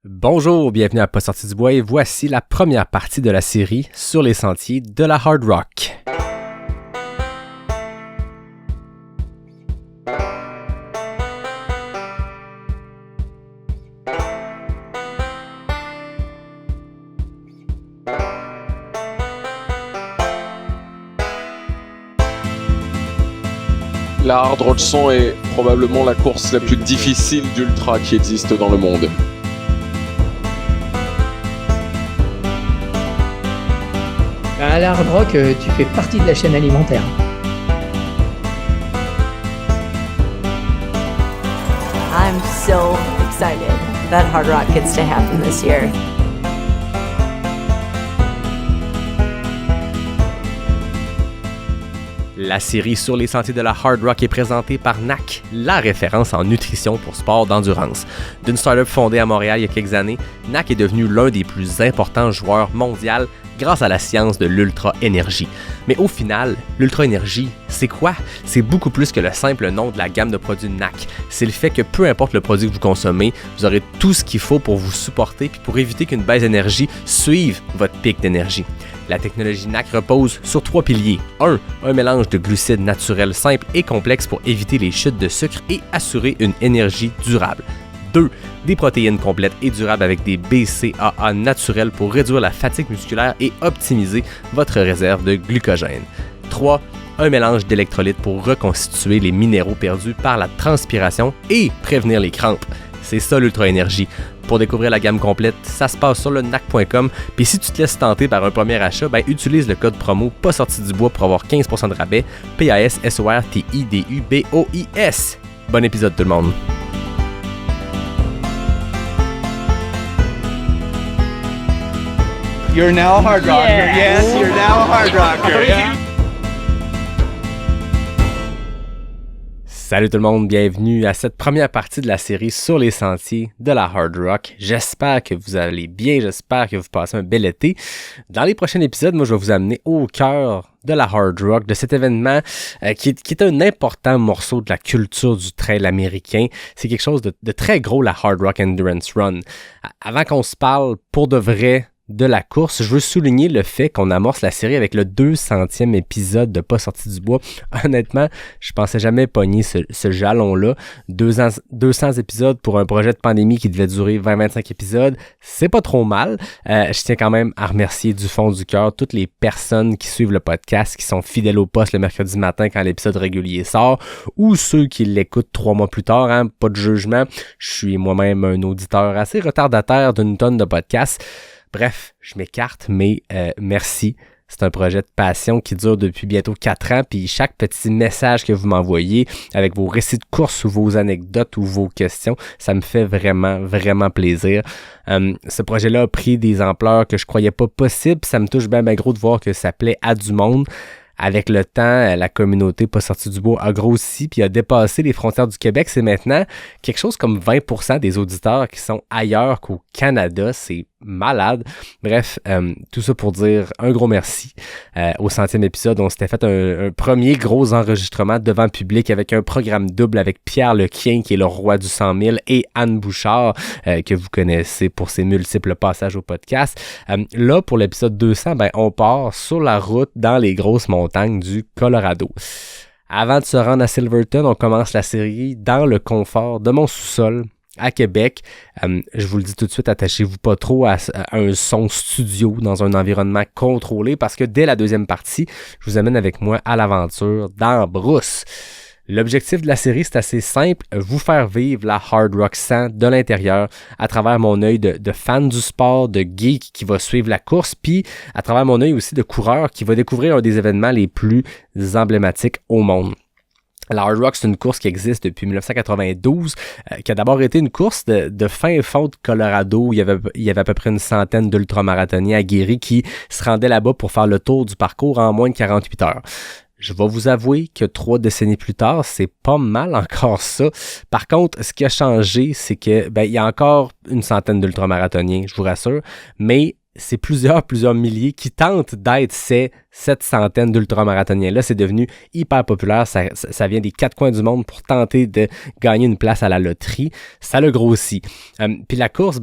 Bonjour, bienvenue à Pas sorti du bois et voici la première partie de la série sur les sentiers de la hard rock. La Hard Rock 100 est probablement la course la plus difficile d'ultra qui existe dans le monde. À la Hard Rock, tu fais partie de la chaîne alimentaire. I'm so excited that Hard Rock gets to happen this year. La série sur les sentiers de la hard rock est présentée par NAC, la référence en nutrition pour sport d'endurance. D'une start-up fondée à Montréal il y a quelques années, NAC est devenu l'un des plus importants joueurs mondiaux grâce à la science de l'ultra-énergie. Mais au final, l'ultra-énergie, c'est quoi? C'est beaucoup plus que le simple nom de la gamme de produits NAC. C'est le fait que peu importe le produit que vous consommez, vous aurez tout ce qu'il faut pour vous supporter puis pour éviter qu'une baisse d'énergie suive votre pic d'énergie. La technologie NAC repose sur 3 piliers. 1. Un mélange de glucides naturels simples et complexes pour éviter les chutes de sucre et assurer une énergie durable. 2. Des protéines complètes et durables avec des BCAA naturels pour réduire la fatigue musculaire et optimiser votre réserve de glucogène. 3. Un mélange d'électrolytes pour reconstituer les minéraux perdus par la transpiration et prévenir les crampes. C'est ça l'ultra-énergie. Pour découvrir la gamme complète, ça se passe sur le nac.com. Puis si tu te laisses tenter par un premier achat, utilise le code promo Pas sorti du bois pour avoir 15% de rabais. PASSORTIDUBOIS. Bon épisode tout le monde. You're now a hard rocker. Yeah. Yes, you're now a hard rocker. Yeah. Salut tout le monde, bienvenue à cette première partie de la série sur les sentiers de la hard rock. J'espère que vous allez bien, j'espère que vous passez un bel été. Dans les prochains épisodes, moi je vais vous amener au cœur de la hard rock, de cet événement qui est un important morceau de la culture du trail américain. C'est quelque chose de très gros, la Hard Rock Endurance Run. Avant qu'on se parle pour de vrai de la course, je veux souligner le fait qu'on amorce la série avec le 200e épisode de Pas sorti du bois. Honnêtement, je pensais jamais pogner ce jalon-là. 200 épisodes pour un projet de pandémie qui devait durer 20-25 épisodes, c'est pas trop mal. Je tiens quand même à remercier du fond du cœur toutes les personnes qui suivent le podcast, qui sont fidèles au poste le mercredi matin quand l'épisode régulier sort, ou ceux qui l'écoutent 3 mois plus tard, hein, pas de jugement. Je suis moi-même un auditeur assez retardataire d'une tonne de podcasts. Bref, je m'écarte, mais merci. C'est un projet de passion qui dure depuis bientôt 4 ans, puis chaque petit message que vous m'envoyez avec vos récits de course ou vos anecdotes ou vos questions, ça me fait vraiment, vraiment plaisir. Ce projet-là a pris des ampleurs que je croyais pas possibles, ça me touche bien gros de voir que ça plaît à du monde. Avec le temps, la communauté Pas sorti du bois a grossi puis a dépassé les frontières du Québec. C'est maintenant quelque chose comme 20% des auditeurs qui sont ailleurs qu'au Canada. C'est malade. Bref, tout ça pour dire un gros merci. Au 100e épisode, on s'était fait un premier gros enregistrement devant le public avec un programme double avec Pierre Lequien, qui est le roi du 100 000, et Anne Bouchard, que vous connaissez pour ses multiples passages au podcast. Là, pour l'épisode 200, on part sur la route dans les grosses montagnes du Colorado. Avant de se rendre à Silverton, on commence la série dans le confort de mon sous-sol à Québec. Je vous le dis tout de suite, attachez-vous pas trop à un son studio dans un environnement contrôlé parce que dès la deuxième partie, je vous amène avec moi à l'aventure dans Brousse. L'objectif de la série, c'est assez simple, vous faire vivre la Hard Rock 100 de l'intérieur à travers mon œil de fan du sport, de geek qui va suivre la course, puis à travers mon œil aussi de coureur qui va découvrir un des événements les plus emblématiques au monde. La Hard Rock, c'est une course qui existe depuis 1992, qui a d'abord été une course de fin fond de Colorado où il y avait à peu près une centaine d'ultramarathoniens aguerris qui se rendaient là-bas pour faire le tour du parcours en moins de 48 heures. Je vais vous avouer que 3 décennies plus tard, c'est pas mal encore ça. Par contre, ce qui a changé, c'est que il y a encore une centaine d'ultramarathoniens, je vous rassure, mais c'est plusieurs milliers qui tentent d'être cette centaine d'ultramarathoniens-là. C'est devenu hyper populaire. Ça vient des 4 coins du monde pour tenter de gagner une place à la loterie. Ça le grossit. Puis la course,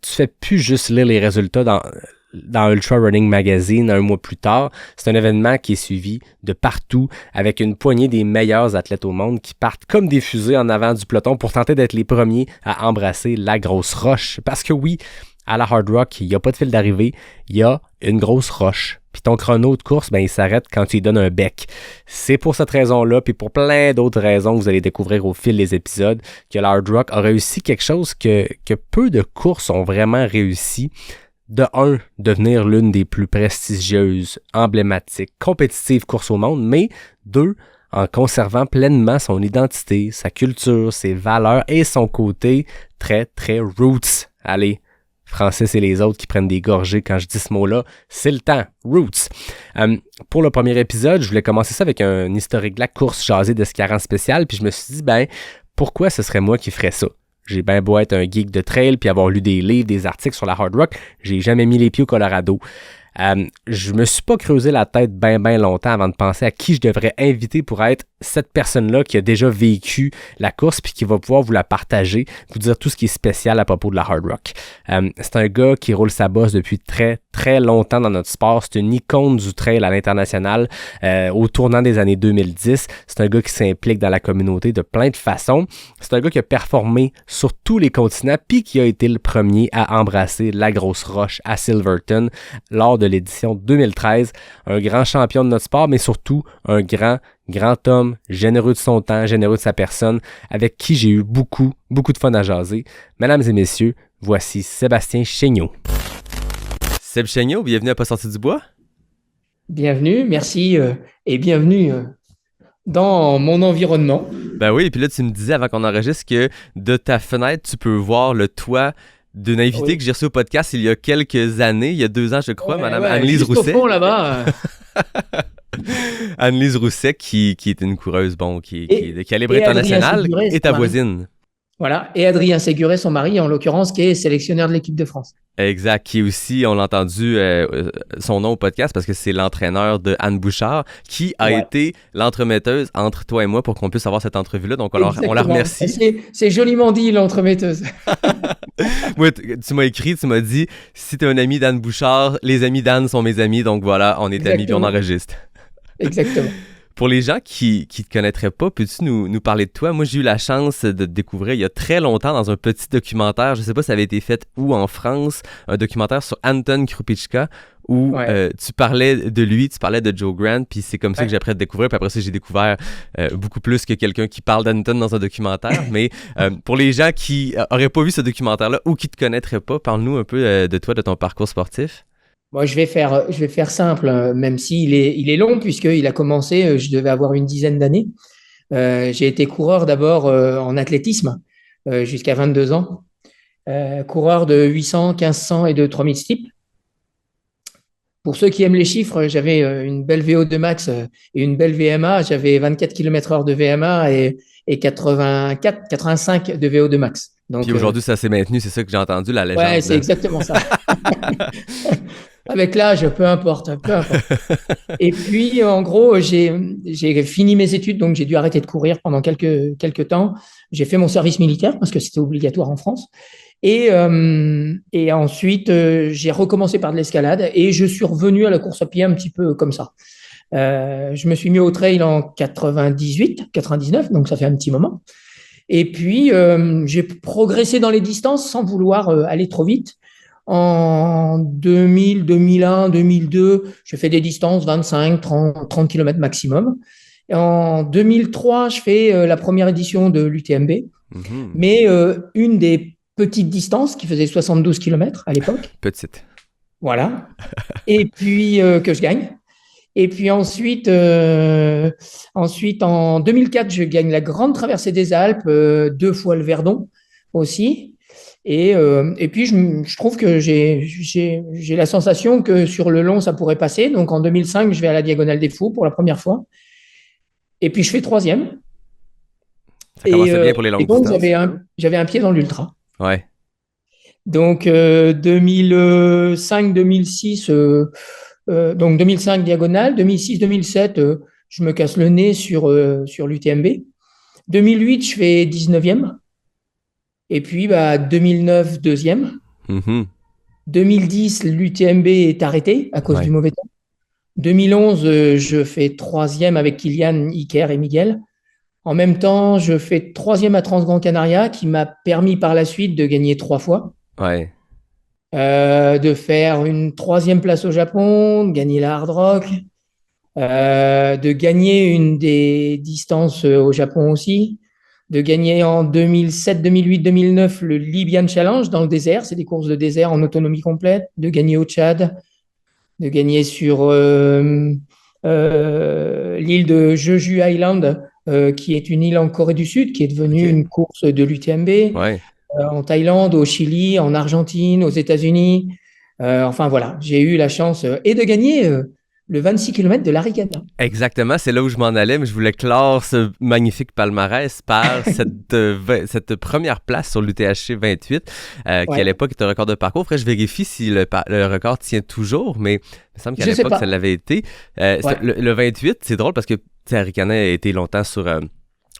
tu fais plus juste lire les résultats dans Ultra Running Magazine un mois plus tard. C'est un événement qui est suivi de partout avec une poignée des meilleurs athlètes au monde qui partent comme des fusées en avant du peloton pour tenter d'être les premiers à embrasser la grosse roche. Parce que oui, à la Hard Rock, il n'y a pas de fil d'arrivée, il y a une grosse roche. Puis ton chrono de course, ben, il s'arrête quand tu lui donnes un bec. C'est pour cette raison-là, puis pour plein d'autres raisons que vous allez découvrir au fil des épisodes, que la Hard Rock a réussi quelque chose que peu de courses ont vraiment réussi. De un, devenir l'une des plus prestigieuses, emblématiques, compétitives courses au monde, mais deux, en conservant pleinement son identité, sa culture, ses valeurs et son côté très, très roots. Allez, Francis et les autres qui prennent des gorgées quand je dis ce mot-là, c'est le temps, roots. Pour le premier épisode, je voulais commencer ça avec un historique de la course jasé d'Escarran spécial, puis je me suis dit, ben, pourquoi ce serait moi qui ferais ça? J'ai bien beau être un geek de trail puis avoir lu des livres, des articles sur la Hard Rock, j'ai jamais mis les pieds au Colorado. Je me suis pas creusé la tête bien longtemps avant de penser à qui je devrais inviter pour être cette personne-là qui a déjà vécu la course puis qui va pouvoir vous la partager, vous dire tout ce qui est spécial à propos de la Hard Rock. C'est un gars qui roule sa bosse depuis très longtemps dans notre sport. C'est une icône du trail à l'international au tournant des années 2010. C'est un gars qui s'implique dans la communauté de plein de façons. C'est un gars qui a performé sur tous les continents puis qui a été le premier à embrasser la grosse roche à Silverton lors de l'édition 2013. Un grand champion de notre sport, mais surtout un grand homme, généreux de son temps, généreux de sa personne, avec qui j'ai eu beaucoup de fun à jaser. Mesdames et messieurs, voici Sébastien Chéniaud. Seb Chéniaud, bienvenue à Pas sorti du bois. Bienvenue, merci et bienvenue dans mon environnement. Ben oui, et puis là, tu me disais avant qu'on enregistre que de ta fenêtre, tu peux voir le toit d'une invitée que j'ai reçue au podcast il y a quelques années, il y a 2 ans, je crois, Madame Anne-Lise Rousset. Au fond, là-bas. Anne-Lise Rousset, qui est une coureuse, qui est de calibre international, et ta voisine. Voilà, et Adrien Séguré, son mari, en l'occurrence, qui est sélectionneur de l'équipe de France. Exact, qui est aussi, on l'a entendu, son nom au podcast parce que c'est l'entraîneur de Anne Bouchard, qui a été l'entremetteuse entre toi et moi pour qu'on puisse avoir cette entrevue-là. Donc, on la remercie. C'est joliment dit, l'entremetteuse. Oui, tu m'as écrit, tu m'as dit, si tu es un ami d'Anne Bouchard, les amis d'Anne sont mes amis, donc voilà, on est amis puis on enregistre. Exactement. Pour les gens qui ne te connaîtraient pas, peux-tu nous parler de toi? Moi, j'ai eu la chance de te découvrir il y a très longtemps dans un petit documentaire. Je ne sais pas si ça avait été fait où en France, un documentaire sur Anton Krupicka où tu parlais de lui, tu parlais de Joe Grant, puis c'est comme ça que j'ai appris à te découvrir. Puis après ça, j'ai découvert beaucoup plus que quelqu'un qui parle d'Anton dans un documentaire. Mais pour les gens qui n'auraient pas vu ce documentaire-là ou qui ne te connaîtraient pas, parle-nous un peu de toi, de ton parcours sportif. Moi, je vais faire simple, même s'il est long, puisqu'il a commencé, je devais avoir une dizaine d'années. J'ai été coureur d'abord en athlétisme jusqu'à 22 ans. Coureur de 800, 1500 et de 3000 steeple. Pour ceux qui aiment les chiffres, j'avais une belle VO2 max et une belle VMA. J'avais 24 km/h de VMA et 85 de VO2 max. Donc, puis aujourd'hui, ça s'est maintenu, c'est ça que j'ai entendu, la légende. Ouais, c'est exactement ça. Avec l'âge, peu importe. Et puis, en gros, j'ai fini mes études, donc j'ai dû arrêter de courir pendant quelques temps. J'ai fait mon service militaire parce que c'était obligatoire en France. Et ensuite, j'ai recommencé par de l'escalade et je suis revenu à la course à pied un petit peu comme ça. Je me suis mis au trail en 99, donc ça fait un petit moment. Et puis, j'ai progressé dans les distances sans vouloir aller trop vite. En 2000, 2001, 2002, je fais des distances 25, 30 km maximum. Et en 2003, je fais la première édition de l'UTMB, mais une des petites distances qui faisait 72 km à l'époque. Petite. Voilà. Et puis, que je gagne. Et puis ensuite, en 2004, je gagne la grande traversée des Alpes, 2 fois le Verdon aussi. Et puis, je trouve que j'ai la sensation que sur le long, ça pourrait passer. Donc, en 2005, je vais à la Diagonale des Fous pour la première fois. Et puis, je fais 3e. Ça commençait bien pour les longues distances. J'avais un pied dans l'ultra. Ouais. Donc, 2005, 2006, donc 2005 diagonale, 2006, 2007, je me casse le nez sur l'UTMB. 2008, je fais 19e. Et puis, 2009, 2e. Mhm. 2010, l'UTMB est arrêté à cause Ouais. du mauvais temps. 2011, je fais troisième avec Kylian, Iker et Miguel. En même temps, je fais troisième à Transgran Canaria, qui m'a permis par la suite de gagner 3 fois, Ouais. de faire une troisième place au Japon, de gagner la Hard Rock, de gagner une des distances au Japon aussi, de gagner en 2007, 2008, 2009 le Libyan Challenge dans le désert, c'est des courses de désert en autonomie complète, de gagner au Tchad, de gagner sur l'île de Jeju Island, qui est une île en Corée du Sud, qui est devenue Ok. une course de l'UTMB, Ouais. en Thaïlande, au Chili, en Argentine, aux États-Unis. Enfin voilà, j'ai eu la chance et de gagner le 26 km de l'Arigana. Exactement, c'est là où je m'en allais, mais je voulais clore ce magnifique palmarès par cette première place sur l'UTHC 28, qui à Ouais. l'époque était un record de parcours. Après, je vérifie si le record tient toujours, mais il me semble qu'à Je sais l'époque, pas. ça l'avait été. Ouais. Le 28, c'est drôle parce que Arikana a été longtemps sur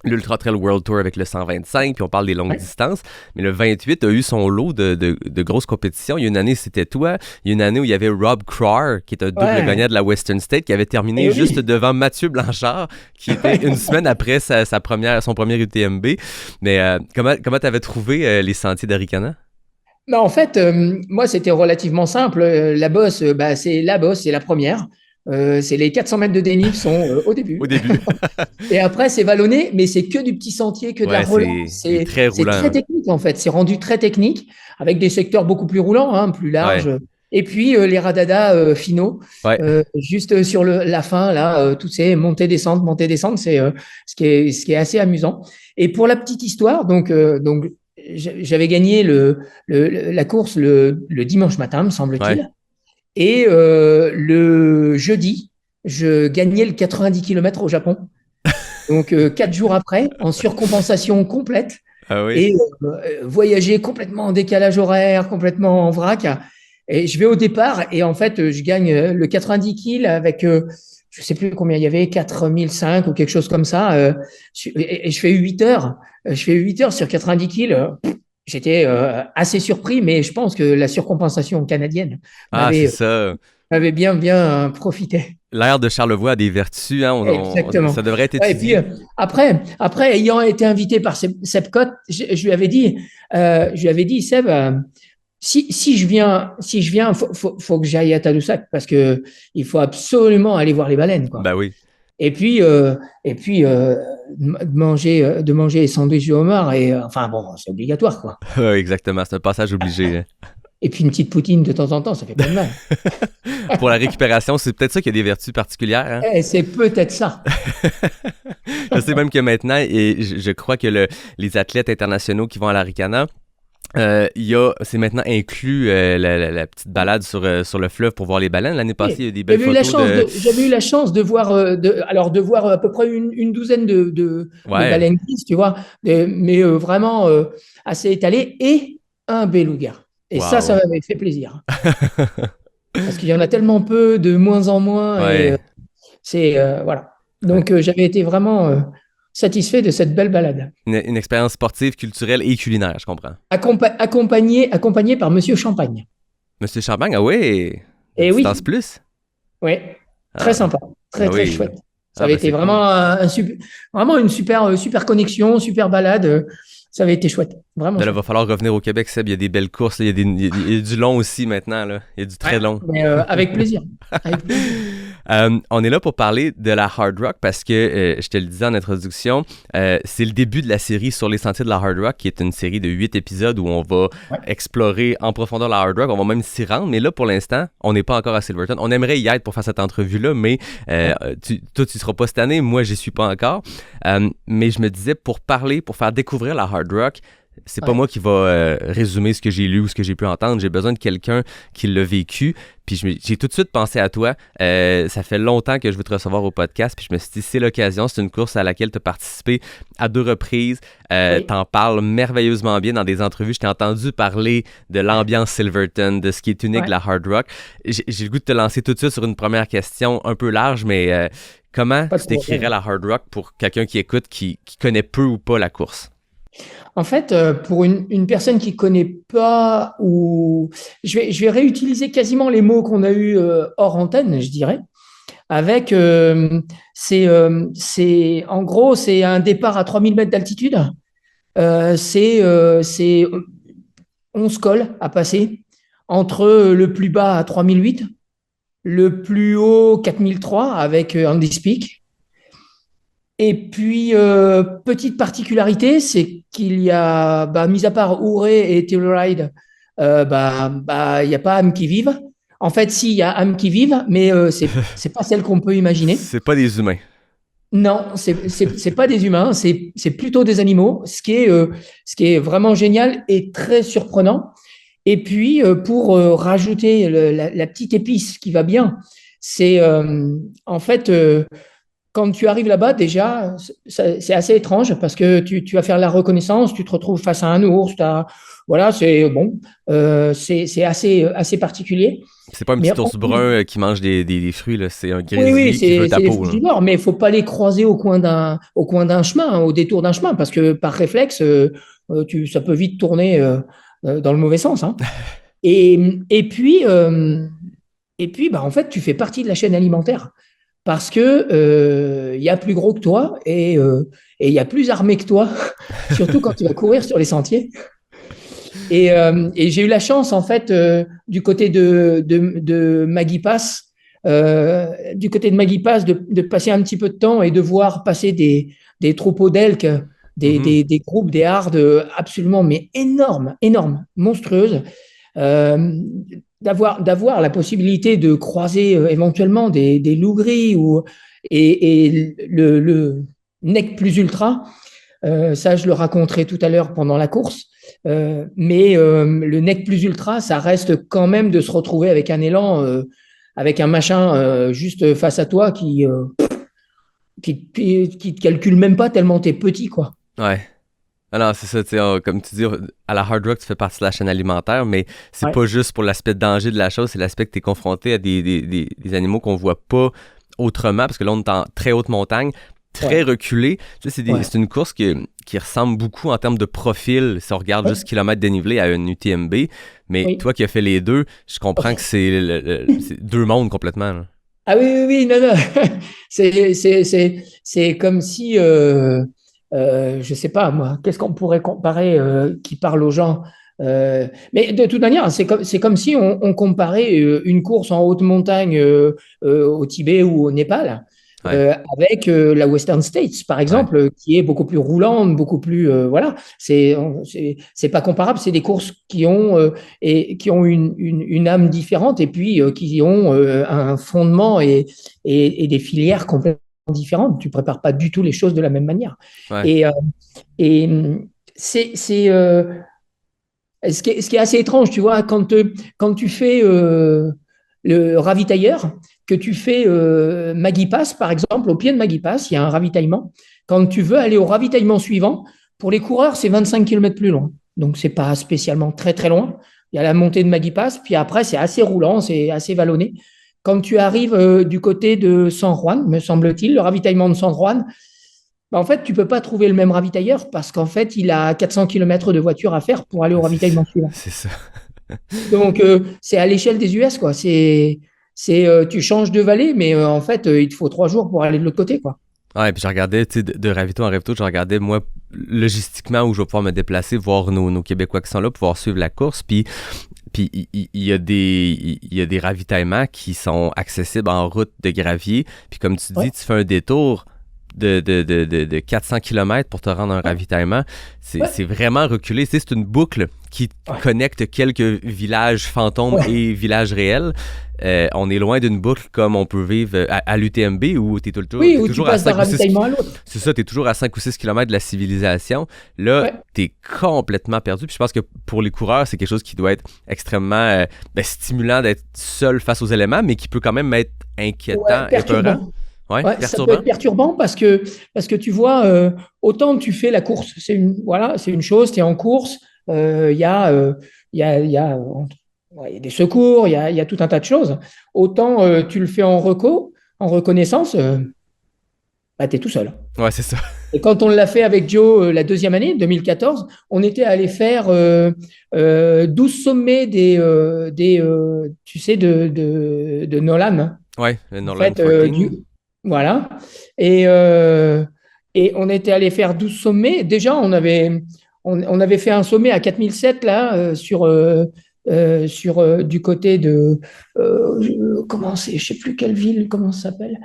l'Ultra Trail World Tour avec le 125, puis on parle des longues Ouais. distances, mais le 28 a eu son lot de grosses compétitions. Il y a une année, c'était toi. Il y a une année où il y avait Rob Crowar, qui est un double Ouais. gagnant de la Western State, qui avait terminé Eh oui. juste devant Mathieu Blanchard, qui était une semaine après son premier UTMB. Mais comment t'avais trouvé les sentiers d'Arikana? Bah, en fait, moi, c'était relativement simple. La bosse, c'est la bosse, c'est la première. C'est les 400 mètres de dénive sont au début. Au début. Et après, c'est vallonné, mais c'est que du petit sentier, que de la Ouais, relance. c'est très C'est roulant. très technique, en fait. C'est rendu très technique, avec des secteurs beaucoup plus roulants, hein, plus larges. Ouais. Et puis, les radadas finaux, Ouais. juste sur la fin, là, toutes ces montées-descentes, c'est ce qui est assez amusant. Et pour la petite histoire, donc j'avais gagné la course le dimanche matin, me semble-t-il. Ouais. Et le jeudi, je gagnais le 90 km au Japon. Donc, 4 jours après, en surcompensation complète, Ah oui. et voyager complètement en décalage horaire, complètement en vrac. Et je vais au départ, et en fait, je gagne le 90 kg avec, je sais plus combien il y avait, 4005 ou quelque chose comme ça. Et je fais 8 heures. Je fais 8 heures sur 90 kg. J'étais assez surpris, mais je pense que la surcompensation canadienne Ah, c'est ça. m'avait bien profité. L'air de Charlevoix a des vertus, hein. Exactement. Ça devrait être Ouais, et puis étudié. après, ayant été invité par Seb Cotte, je lui avais dit, Seb, si je viens, faut que j'aille à Tadoussac parce que il faut absolument aller voir les baleines, quoi. Ben oui. Et puis de manger les sandwichs de homard et enfin bon, c'est obligatoire, quoi. Exactement, c'est un passage obligé. Hein. Et puis une petite poutine de temps en temps, ça fait pas de mal. Pour la récupération, c'est peut-être ça qui a des vertus particulières. Hein? Et c'est peut-être ça. Je sais même que maintenant, et je crois que les athlètes internationaux qui vont à l'Arikana, c'est maintenant inclus la petite balade sur le fleuve pour voir les baleines. L'année passée, il y a eu des belles photos J'avais eu la chance de voir, de voir à peu près une douzaine de baleines grises, tu vois, mais vraiment assez étalées, et un beluga. Et wow. ça m'avait fait plaisir. Parce qu'il y en a tellement peu, de moins en moins. Ouais. Et voilà. Donc, j'avais été vraiment satisfait de cette belle balade. Une expérience sportive, culturelle et culinaire, je comprends. Accompagné par Monsieur Champagne. Monsieur Champagne, ah ouais. Et oui. Distance plus. Oui. Très sympa. Très chouette. Ça avait été vraiment cool. Vraiment une super connexion, super balade. Ça avait été chouette. Vraiment. Là, il va falloir revenir au Québec, Seb. Il y a des belles courses. Là. Il y a du long aussi maintenant. Là. Il y a du très long. Mais, avec plaisir. On est là pour parler de la Hard Rock parce que, je te le disais en introduction, c'est le début de la série Sur les sentiers de la Hard Rock, qui est une série de 8 épisodes où on va explorer en profondeur la Hard Rock. On va même s'y rendre. Mais là, pour l'instant, on n'est pas encore à Silverton. On aimerait y être pour faire cette entrevue-là, mais toi, tu ne seras pas cette année. Moi, je n'y suis pas encore. Mais je me disais, pour faire découvrir la Hard Rock, c'est pas moi qui va résumer ce que j'ai lu ou ce que j'ai pu entendre. J'ai besoin de quelqu'un qui l'a vécu. Puis j'ai tout de suite pensé à toi. Ça fait longtemps que je veux te recevoir au podcast. Puis je me suis dit, c'est l'occasion. C'est une course à laquelle tu as participé à 2 reprises. T'en parles merveilleusement bien dans des entrevues. Je t'ai entendu parler de l'ambiance Silverton, de ce qui est unique de la Hard Rock. J'ai le goût de te lancer tout de suite sur une première question un peu large, mais comment tu décrirais la Hard Rock pour quelqu'un qui écoute, qui connaît peu ou pas la course? En fait, pour une personne qui connaît pas, ou je vais réutiliser quasiment les mots qu'on a eus hors antenne, je dirais. Avec, en gros, c'est un départ à 3000 mètres d'altitude. C'est 11 cols à passer entre le plus bas à 3008, le plus haut 4003 avec Andy's Peak. Et puis, petite particularité, c'est qu'il y a, mis à part Ouré et Telluride, il n'y a pas âmes qui vivent. En fait, si, il y a âmes qui vivent, mais c'est pas celle qu'on peut imaginer. C'est pas des humains. Non, c'est pas des humains, c'est plutôt des animaux, ce qui est vraiment génial et très surprenant. Et puis, pour rajouter la petite épice qui va bien, c'est en fait, quand tu arrives là-bas, déjà, c'est assez étrange parce que tu vas faire la reconnaissance, tu te retrouves face à un ours, voilà, c'est bon, c'est assez particulier. C'est pas un Mais petit ours brun qui mange des fruits, là. C'est un oui, grizzly qui veut ta c'est les peau. fruits du Nord, mais il faut pas les croiser au coin d'un chemin, au détour d'un chemin, parce que par réflexe, ça peut vite tourner dans le mauvais sens, hein. Et puis, en fait, tu fais partie de la chaîne alimentaire parce que il y a plus gros que toi et il y a plus armé que toi, surtout quand tu vas courir sur les sentiers. Et j'ai eu la chance, en fait, du côté de Maggie Pass, de passer un petit peu de temps et de voir passer des troupeaux d'elk, des groupes, des hardes absolument, mais énormes, monstrueuses. D'avoir la possibilité de croiser éventuellement des loups gris et le nec plus ultra. Ça, je le raconterai tout à l'heure pendant la course. Mais le nec plus ultra, ça reste quand même de se retrouver avec un élan, avec un machin juste face à toi qui te calcule même pas tellement t'es petit, quoi. Ouais. Ah non, c'est ça, tu sais, comme tu dis, à la Hard Rock, tu fais partie de la chaîne alimentaire, mais c'est pas juste pour l'aspect de danger de la chose, c'est l'aspect que tu es confronté à des animaux qu'on voit pas autrement, parce que là, on est en très haute montagne, très reculé. Tu sais, c'est une course qui ressemble beaucoup en termes de profil, si on regarde juste kilomètre dénivelé à une UTMB, mais toi qui as fait les deux, je comprends que c'est deux mondes complètement, là. Ah oui, non. C'est comme si, je sais pas moi, qu'est-ce qu'on pourrait comparer qui parle aux gens. Mais de toute manière, c'est comme si on comparait une course en haute montagne au Tibet ou au Népal. Avec la Western States, par exemple, qui est beaucoup plus roulante, beaucoup plus voilà. C'est pas comparable. C'est des courses qui ont une âme différente et puis qui ont un fondement et des filières complètement différentes. Tu prépares pas du tout les choses de la même manière. Et c'est ce qui est assez étrange, tu vois, quand tu fais le ravitailleur, que tu fais Maggie Pass, par exemple, au pied de Maggie Pass, il y a un ravitaillement. Quand tu veux aller au ravitaillement suivant, pour les coureurs, c'est 25 km plus loin. Donc, c'est pas spécialement très, très loin. Il y a la montée de Maggie Pass, puis après, c'est assez roulant, c'est assez vallonné. Quand tu arrives du côté de San Juan, me semble-t-il, le ravitaillement de San Juan, en fait, tu peux pas trouver le même ravitailleur parce qu'en fait, il a 400 km de voiture à faire pour aller au ravitaillement suivant. C'est ça. Donc, c'est à l'échelle des US, quoi. Tu changes de vallée, mais en fait, il te faut 3 jours pour aller de l'autre côté, quoi. Ouais, puis je regardais, tu sais, de ravito en ravito, je regardais, moi, logistiquement, où je vais pouvoir me déplacer, voir nos Québécois qui sont là, pouvoir suivre la course, puis il y a des ravitaillements qui sont accessibles en route de gravier, puis comme tu dis, tu fais un détour de 400 km pour te rendre à un ravitaillement. C'est vraiment reculé. Tu sais, c'est une boucle qui connecte quelques villages fantômes et villages réels. On est loin d'une boucle comme on peut vivre à l'UTMB où tu es toujours à 5 ou 6 km. C'est ça, tu es toujours à 5 ou 6 km de la civilisation. Là, tu es complètement perdu. Puis je pense que pour les coureurs, c'est quelque chose qui doit être extrêmement stimulant d'être seul face aux éléments, mais qui peut quand même être inquiétant, épeurant. Ça peut être perturbant parce que tu vois, autant tu fais la course, c'est une chose, tu es en course, il y a des secours, il y a tout un tas de choses. Autant tu le fais en reconnaissance, bah, tu es tout seul. Ouais, c'est ça. Et quand on l'a fait avec Joe la deuxième année, 2014, on était allé faire 12 sommets tu sais, de Nolan. Ouais, le En Norland fait, 14. voilà. Et, et on était allé faire 12 sommets. Déjà, on avait fait un sommet à 4007 là, du côté de. Comment c'est? Je ne sais plus quelle ville, comment ça s'appelle.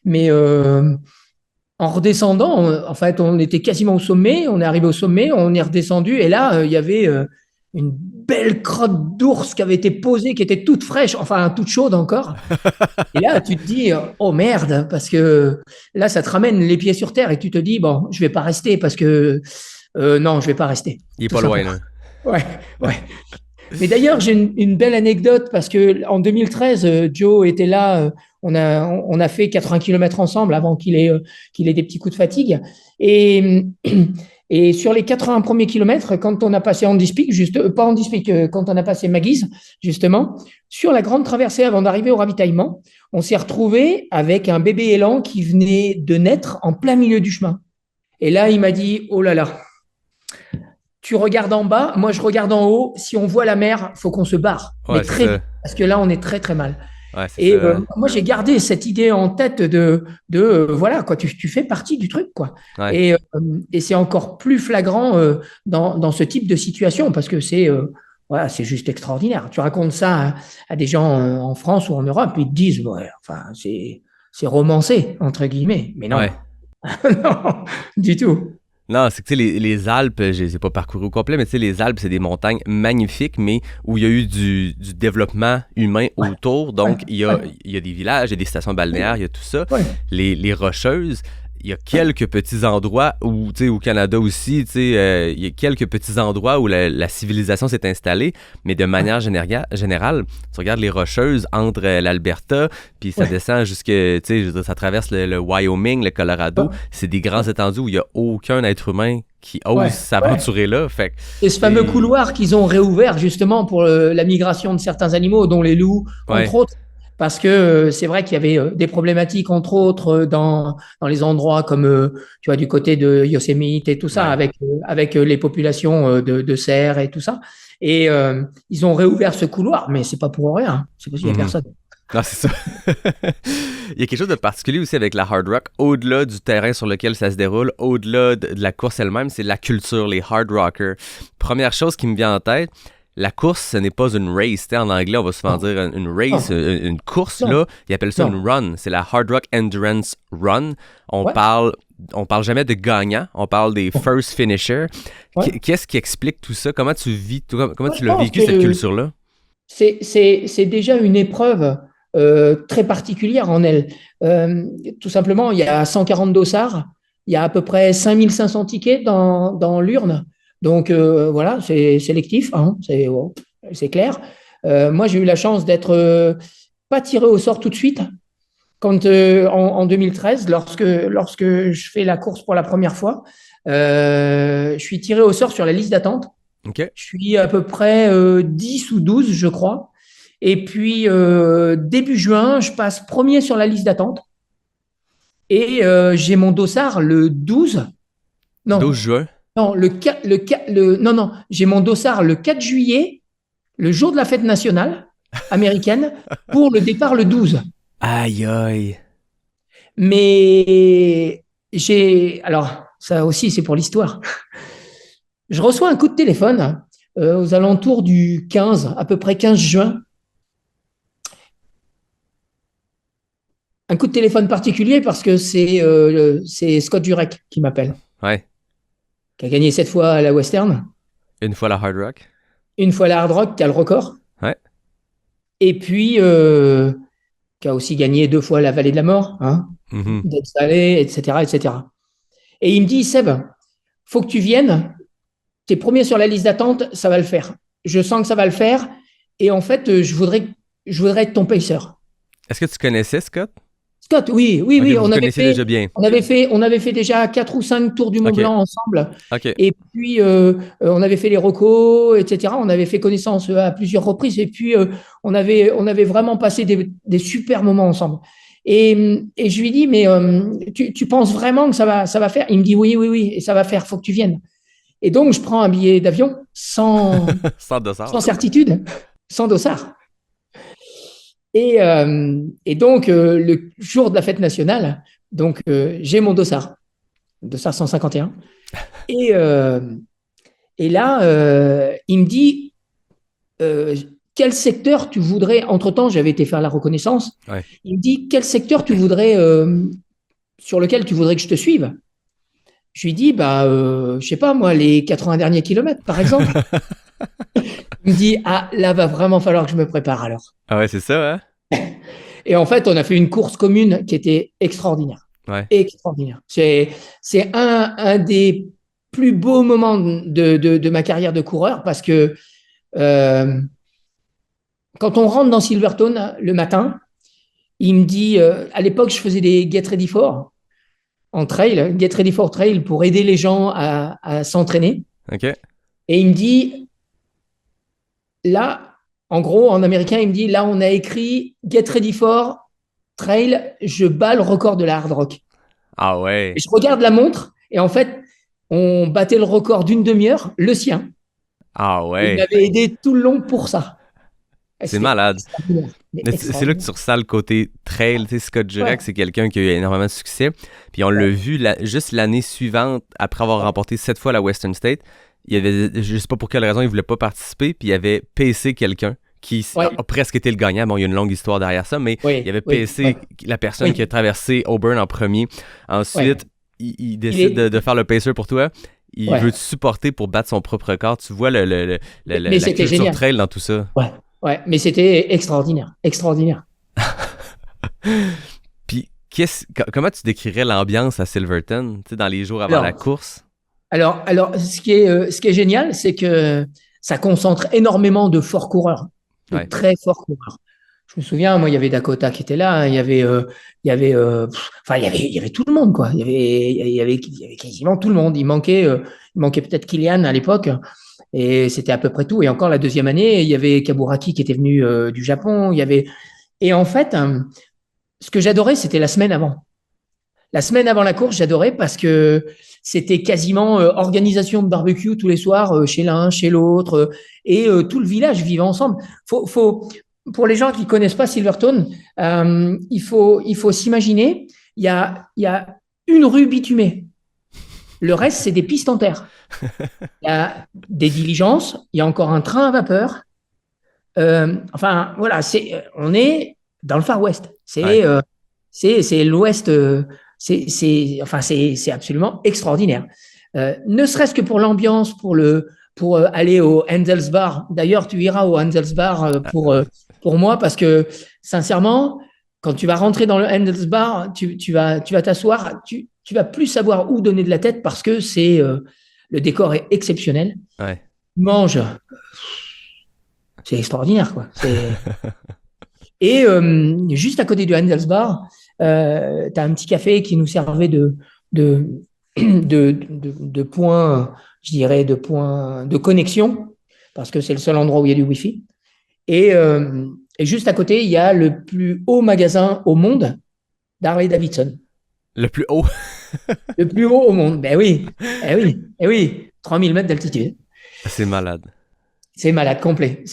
Mais en redescendant, en fait, on était quasiment au sommet. On est arrivé au sommet, on est redescendu. Et là, il y avait une belle crotte d'ours qui avait été posée, qui était toute fraîche, enfin toute chaude encore. Et là, tu te dis, oh merde, parce que là, ça te ramène les pieds sur terre et tu te dis, bon, je vais pas rester parce que non, je vais pas rester. Il est Tout pas loin, simplement. là. Ouais, ouais. Mais d'ailleurs, j'ai une belle anecdote parce que en 2013, Joe était là. On a fait 80 km ensemble avant qu'il ait des petits coups de fatigue. Et, et sur les 80 premiers kilomètres, quand on a passé Andy's Peak, pas Andy's Peak, quand on a passé Maggie's, justement, sur la grande traversée avant d'arriver au ravitaillement, on s'est retrouvé avec un bébé élan qui venait de naître en plein milieu du chemin. Et là, il m'a dit, oh là là, tu regardes en bas, moi je regarde en haut. Si on voit la mer, faut qu'on se barre, mais Ouais, c'est très ça. vite, parce que là on est très très mal. Ouais, c'est Et ça. moi j'ai gardé cette idée en tête voilà quoi, tu fais partie du truc quoi. Ouais. Et c'est encore plus flagrant dans ce type de situation parce que voilà, c'est juste extraordinaire. Tu racontes ça à des gens en France ou en Europe, ils te disent ouais, enfin c'est romancé entre guillemets, mais non, Ouais. non du tout. Non, c'est que tu sais, les Alpes, je les ai pas parcouru au complet, mais tu sais, les Alpes, c'est des montagnes magnifiques, mais où il y a eu du développement humain autour. Donc, Ouais, il y a des villages, il y a des stations balnéaires, il y a tout ça. ouais. Les Rocheuses, il y a quelques petits endroits où, tu sais, au Canada aussi, tu sais, il y a quelques petits endroits où la civilisation s'est installée, mais de manière générale, tu regardes les Rocheuses entre l'Alberta, puis ça Ouais. descend jusque, tu sais, je veux dire, ça traverse le Wyoming, le Colorado, Ouais. c'est des grands étendues où il y a aucun être humain qui ose Ouais. s'aventurer là. Fait que Et ce fameux c'est- couloir qu'ils ont réouvert justement pour la migration de certains animaux, dont les loups, entre Ouais, autres, parce que c'est vrai qu'il y avait des problématiques, entre autres, dans les endroits comme, tu vois, du côté de Yosemite et tout ça, ouais. avec les populations de cerfs et tout ça. Et ils ont réouvert ce couloir, mais c'est pas pour rien, hein. C'est parce qu'il y a Mhm. personne. Non, c'est ça. Il y a quelque chose de particulier aussi avec la hard rock, au-delà du terrain sur lequel ça se déroule, au-delà de la course elle-même, c'est la culture, les hard rockers. Première chose qui me vient en tête, la course, ce n'est pas une race. T'sais, en anglais, on va souvent Non, dire une race, non, une course, non, là, ils appellent ça non. une run. C'est la Hard Rock Endurance Run. On Ouais, parle, on parle jamais de gagnants, on parle des first finishers. ouais. Qu'est-ce qui explique tout ça? Comment tu vis, comment Moi, tu je l'as pense vécu, cette que culture-là? c'est déjà une épreuve très particulière en elle. Tout simplement, il y a 140 dossards, il y a à peu près 5500 tickets dans l'urne. Donc voilà, c'est sélectif, hein, bon, c'est clair. Moi, j'ai eu la chance d'être pas tiré au sort tout de suite. Quand, en 2013, lorsque je fais la course pour la première fois, je suis tiré au sort sur la liste d'attente. OK. Je suis à peu près 10 ou 12, je crois. Et puis, début juin, je passe premier sur la liste d'attente. Et j'ai mon dossard le 12. 12 Non, juin. non, non, non, j'ai mon dossard le 4 juillet, le jour de la fête nationale américaine, pour le départ le 12. Aïe, aïe. Mais alors, ça aussi, c'est pour l'histoire. Je reçois un coup de téléphone aux alentours du 15, à peu près 15 juin. Un coup de téléphone particulier parce que c'est Scott Jurek qui m'appelle, Ouais. qui a gagné 7 fois à la Western, Une fois la hard rock. une fois la Hard Rock, qui a le record, Ouais. et puis qui a aussi gagné 2 fois la Vallée de la Mort, hein, Mhm. Death Valley, etc., etc. Et il me dit, Seb, faut que tu viennes, t'es premier sur la liste d'attente, ça va le faire. Je sens que ça va le faire, et en fait, je voudrais être ton pacer. Est-ce que tu connaissais Scott? Scott, oui, oui, Ok, oui, vous vous connaissez déjà bien. on avait fait déjà 4 ou 5 tours du Mont Ok, Blanc ensemble. ok. Et puis, on avait fait les recos, etc. On avait fait connaissance à plusieurs reprises. Et puis, on avait vraiment passé des super moments ensemble. Et je lui dis, mais tu penses vraiment que ça va faire? Il me dit, oui, et ça va faire, faut que tu viennes. Et donc, je prends un billet d'avion sans certitude, sans dossard. Et donc, le jour de la fête nationale, donc j'ai mon dossard 151. Et là, il me dit, quel secteur tu voudrais, entre-temps, j'avais été faire la reconnaissance, il me dit, quel secteur tu voudrais, sur lequel tu voudrais que je te suive? Je lui dis, je sais pas, moi, les 80 derniers kilomètres, par exemple. Il me dit, là, va vraiment falloir que je me prépare alors. Ah ouais, c'est ça, hein? Et en fait, on a fait une course commune qui était extraordinaire. Ouais. Extraordinaire. C'est un des plus beaux moments de ma carrière de coureur parce que quand on rentre dans Silverstone le matin, il me dit, à l'époque, je faisais des Get Ready For en trail, Get Ready For Trail pour aider les gens à s'entraîner. OK. Et il me dit, là, en gros, en américain, il me dit, là, on a écrit Get Ready For Trail, je bats le record de la hard rock. Ah ouais. Et je regarde la montre et en fait, on battait le record d'une demi-heure, le sien. Ah ouais. Il m'avait aidé tout le long pour ça. C'est malade. C'est là que tu ressens le côté trail. Tu sais, Scott Jurek, c'est quelqu'un qui a eu énormément de succès. Puis on l'a vu juste l'année suivante, après avoir remporté 7 fois la Western State. Il y avait, je sais pas pour quelle raison, il voulait pas participer. Puis il avait PC quelqu'un qui a presque été le gagnant. Bon, il y a une longue histoire derrière ça, mais il avait PC la personne qui a traversé Auburn en premier. Ensuite, il décide de faire le pacer pour toi. Il veut te supporter pour battre son propre record. Tu vois la culture génial. Trail dans tout ça. Ouais, mais c'était extraordinaire. Puis, comment tu décrirais l'ambiance à Silverton, tu sais, dans les jours avant la course? Alors, ce qui est génial, c'est que ça concentre énormément de forts coureurs, de très forts coureurs. Je me souviens, moi, il y avait Dakota qui était là, il y avait tout le monde, quoi. Il y avait quasiment tout le monde. Il manquait peut-être Kilian à l'époque. Et c'était à peu près tout. Et encore la deuxième année, il y avait Kaburaki qui était venu du Japon. Et en fait, ce que j'adorais, c'était la semaine avant. La semaine avant la course, j'adorais parce que c'était quasiment organisation de barbecue tous les soirs chez l'un, chez l'autre, et tout le village vivait ensemble. Pour les gens qui connaissent pas Silverstone, il faut s'imaginer, il y a une rue bitumée. Le reste, c'est des pistes en terre. Il y a des diligences, il y a encore un train à vapeur. Enfin, voilà, on est dans le Far West. C'est l'Ouest. C'est absolument extraordinaire. Ne serait-ce que pour l'ambiance, pour aller au Handelsbar. D'ailleurs, tu iras au Handelsbar pour moi parce que, sincèrement, quand tu vas rentrer dans le Handelsbar, tu vas t'asseoir, tu vas plus savoir où donner de la tête parce que le décor est exceptionnel. Tu manges, c'est extraordinaire, quoi. Et juste à côté du Handelsbar, tu as un petit café qui nous servait de point, je dirais, de point de connexion, parce que c'est le seul endroit où il y a du Wi-Fi. Et juste à côté, il y a le plus haut magasin au monde d'Harley Davidson. Le plus haut? Le plus haut au monde. Ben oui. Eh oui. 3000 mètres d'altitude. C'est malade. C'est malade complet.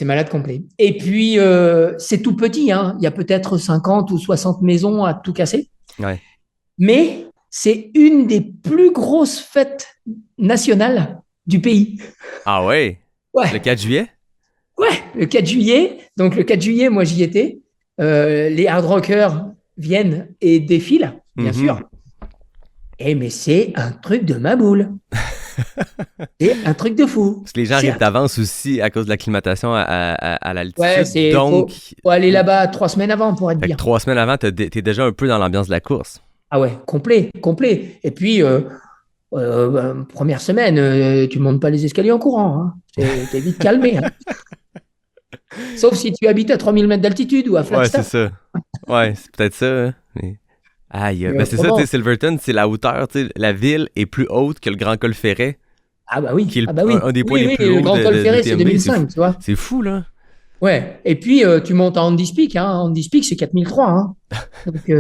Et puis, c'est tout petit. Hein. Il y a peut-être 50 ou 60 maisons à tout casser. Ouais. Mais c'est une des plus grosses fêtes nationales du pays. Ah ouais? Le 4 juillet? Ouais, le 4 juillet. Donc, le 4 juillet, moi, j'y étais. Les hard rockers viennent et défilent, bien sûr. Mais c'est un truc de ma boule. C'est un truc de fou. Parce que les gens arrivent d'avance aussi à cause de l'acclimatation à l'altitude. Ouais, donc, faut aller là-bas 3 semaines avant pour être bien. 3 semaines avant, t'es déjà un peu dans l'ambiance de la course. Ah ouais, complet. Et puis, première semaine, tu montes pas les escaliers en courant. Hein. T'es vite calmé. Hein. Sauf si tu habites à 3000 mètres d'altitude ou à Flagstaff. Ouais, c'est ça. Ouais, c'est peut-être ça. Hein. Mais... Aïe, c'est ça, Silverton, c'est la hauteur. La ville est plus haute que le Grand Col Ferret. Ah bah oui. Qui est un des points les plus hauts. Le Grand Col Ferret, c'est 2005, tu vois. C'est fou, là. Ouais. Et puis, tu montes en Handispik, hein. Handispik, c'est 4003, hein. Donc,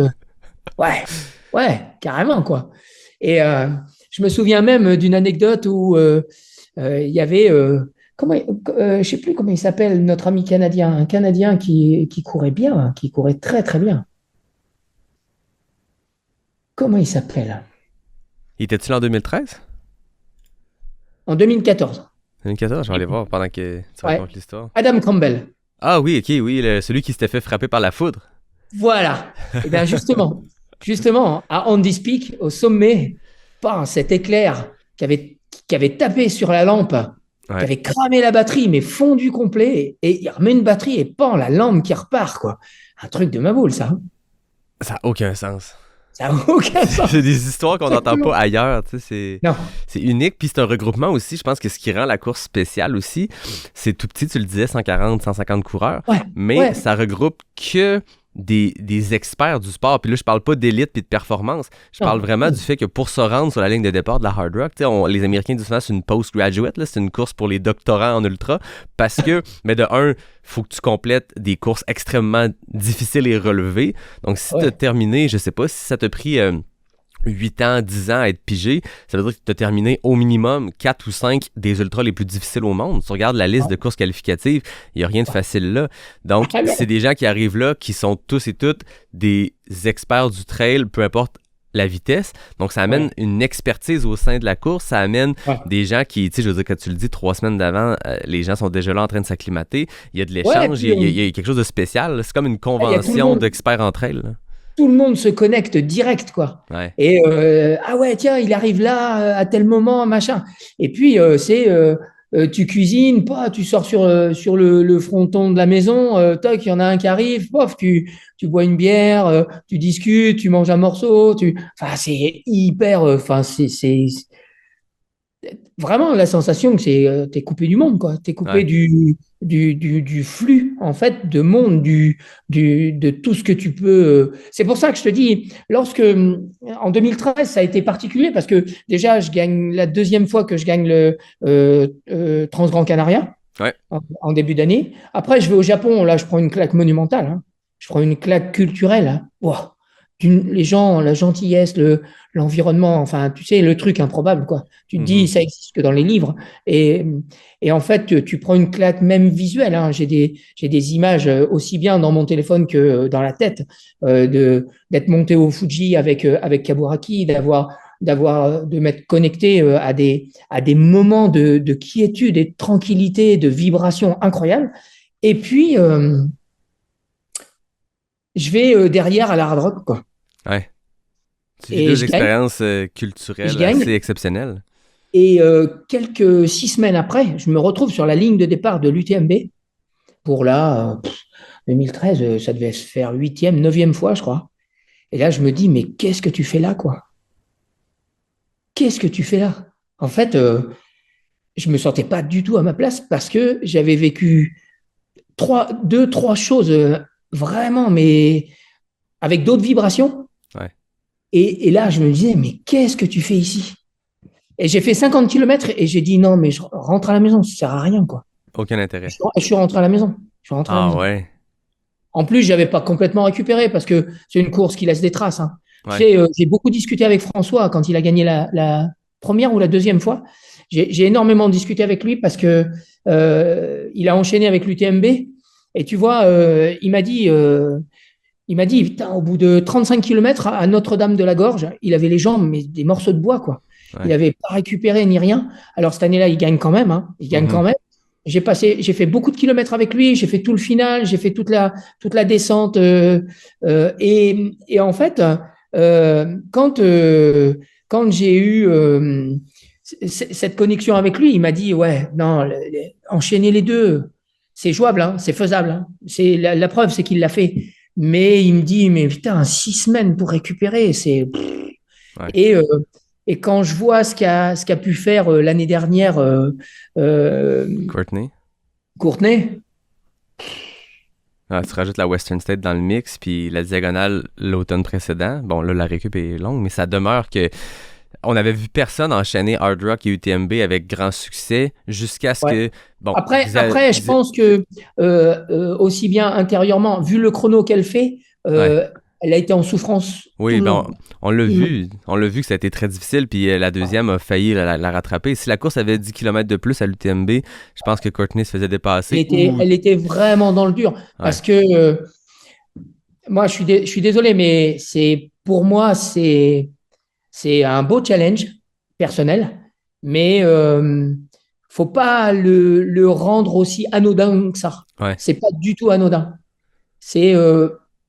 ouais, ouais, carrément, quoi. Et je me souviens même d'une anecdote où il y avait, je sais plus comment il s'appelle, notre ami canadien, un Canadien qui courait bien, hein, qui courait très, très bien. Comment il s'appelle? Il était-tu là en 2013? En 2014. 2014, je vais aller voir pendant que tu Ouais. racontes l'histoire. Adam Campbell. Ah oui, ok, oui, celui qui s'était fait frapper par la foudre. Voilà. Et bien justement, à Handispik, au sommet, cet éclair qui avait tapé sur la lampe, qui Ouais. avait cramé la batterie, mais fondu complet, et il remet une batterie et la lampe qui repart, quoi. Un truc de ma boule, ça. Hein. Ça n'a aucun sens. Ça n'a aucun sens. C'est des histoires qu'on n'entend Exactement. pas ailleurs, tu sais, Non. c'est unique, puis c'est un regroupement aussi, je pense que ce qui rend la course spéciale aussi, c'est tout petit, tu le disais, 140, 150 coureurs, Ouais. mais Ouais. ça regroupe que des experts du sport, puis là je parle pas d'élite puis de performance, je Non. parle vraiment du fait que pour se rendre sur la ligne de départ de la Hard Rock, tu sais, les Américains disent souvent c'est une postgraduate, là, c'est une course pour les doctorants en ultra, parce que, mais de un, faut que tu complètes des courses extrêmement difficiles et relevées, donc si tu as terminé, je sais pas, si ça t'a pris 8 ans, 10 ans à être pigé, ça veut dire que tu as terminé au minimum 4 ou 5 des ultras les plus difficiles au monde. Tu regardes la liste de courses qualificatives, il n'y a rien de facile là. Donc, c'est des gens qui arrivent là, qui sont tous et toutes des experts du trail, peu importe la vitesse. Donc, ça amène une expertise au sein de la course. Ça amène des gens qui, tu sais, je veux dire, quand tu le dis, 3 semaines d'avant, les gens sont déjà là en train de s'acclimater. Il y a de l'échange, il y a quelque chose de spécial. Là. C'est comme une convention d'experts en trail. Là. Tout le monde se connecte direct, quoi. Ouais. Et ah ouais, tiens, il arrive là à tel moment, machin. Et puis tu cuisines, pas, tu sors sur le fronton de la maison, toc, il y en a un qui arrive, pof, tu bois une bière, tu discutes, tu manges un morceau, enfin c'est hyper, enfin c'est vraiment la sensation que t'es coupé du monde, quoi. T'es coupé du flux, en fait, de monde, de tout ce que tu peux. C'est pour ça que je te dis, en 2013, ça a été particulier parce que déjà, je gagne la deuxième fois que je gagne le Transgran Canaria en début d'année. Après, je vais au Japon, là, je prends une claque monumentale. Hein. Je prends une claque culturelle. Hein. Wow. Les gens, la gentillesse, l'environnement, enfin, tu sais, le truc improbable, quoi. Tu te dis, ça existe que dans les livres. Et en fait, tu prends une claque même visuelle. Hein. J'ai des images aussi bien dans mon téléphone que dans la tête d'être monté au Fuji avec Kaburaki, de m'être connecté à des moments de quiétude et de tranquillité, de vibration incroyables. Et puis, je vais derrière à la Hard Rock, quoi. Ouais. Tu vis deux expériences culturelles assez exceptionnelles. Et quelques 6 semaines après, je me retrouve sur la ligne de départ de l'UTMB. Pour là, 2013, ça devait se faire 8e, 9e fois, je crois. Et là, je me dis, mais qu'est-ce que tu fais là, quoi? Qu'est-ce que tu fais là? En fait, je me sentais pas du tout à ma place parce que j'avais vécu 3 choses vraiment, mais avec d'autres vibrations. Ouais. Et là, je me disais, mais qu'est-ce que tu fais ici? Et j'ai fait 50 km et j'ai dit, non, mais je rentre à la maison, ça sert à rien, quoi. Aucun intérêt. Je suis rentré à la maison. Ouais. En plus, j'avais pas complètement récupéré parce que c'est une course qui laisse des traces. Hein. Ouais. Tu sais, j'ai beaucoup discuté avec François quand il a gagné la première ou la deuxième fois. J'ai énormément discuté avec lui parce que il a enchaîné avec l'UTMB. Et tu vois, il m'a dit, putain, au bout de 35 km à Notre-Dame-de-la-Gorge, il avait les jambes, mais des morceaux de bois, quoi. Ouais. Il n'avait pas récupéré ni rien. Alors, cette année-là, il gagne quand même. Hein. Il gagne quand même. J'ai fait beaucoup de kilomètres avec lui. J'ai fait tout le final. J'ai fait toute la descente. Et en fait, quand j'ai eu cette connexion avec lui, il m'a dit, ouais, non, enchaîner les deux, c'est jouable, hein, c'est faisable. Hein. C'est la preuve, c'est qu'il l'a fait. Mais il me dit, mais putain, 6 semaines pour récupérer, c'est. Ouais. Et quand je vois ce qu'a pu faire l'année dernière Courtenay. Ah, tu rajoutes la Western State dans le mix, puis la diagonale l'automne précédent. Bon, là, la récup est longue, mais ça demeure que On avait vu personne enchaîner Hard Rock et UTMB avec grand succès jusqu'à ce que... Bon, Après, je pense que aussi bien intérieurement, vu le chrono qu'elle fait, elle a été en souffrance. Oui, on l'a vu que ça a été très difficile, puis la deuxième a failli la rattraper. Si la course avait 10 km de plus à l'UTMB, je pense que Courtney se faisait dépasser. Elle était vraiment dans le dur, parce que moi, je suis désolé, mais pour moi, c'est un beau challenge personnel, mais faut pas le rendre aussi anodin que ça. Ouais. C'est pas du tout anodin. C'est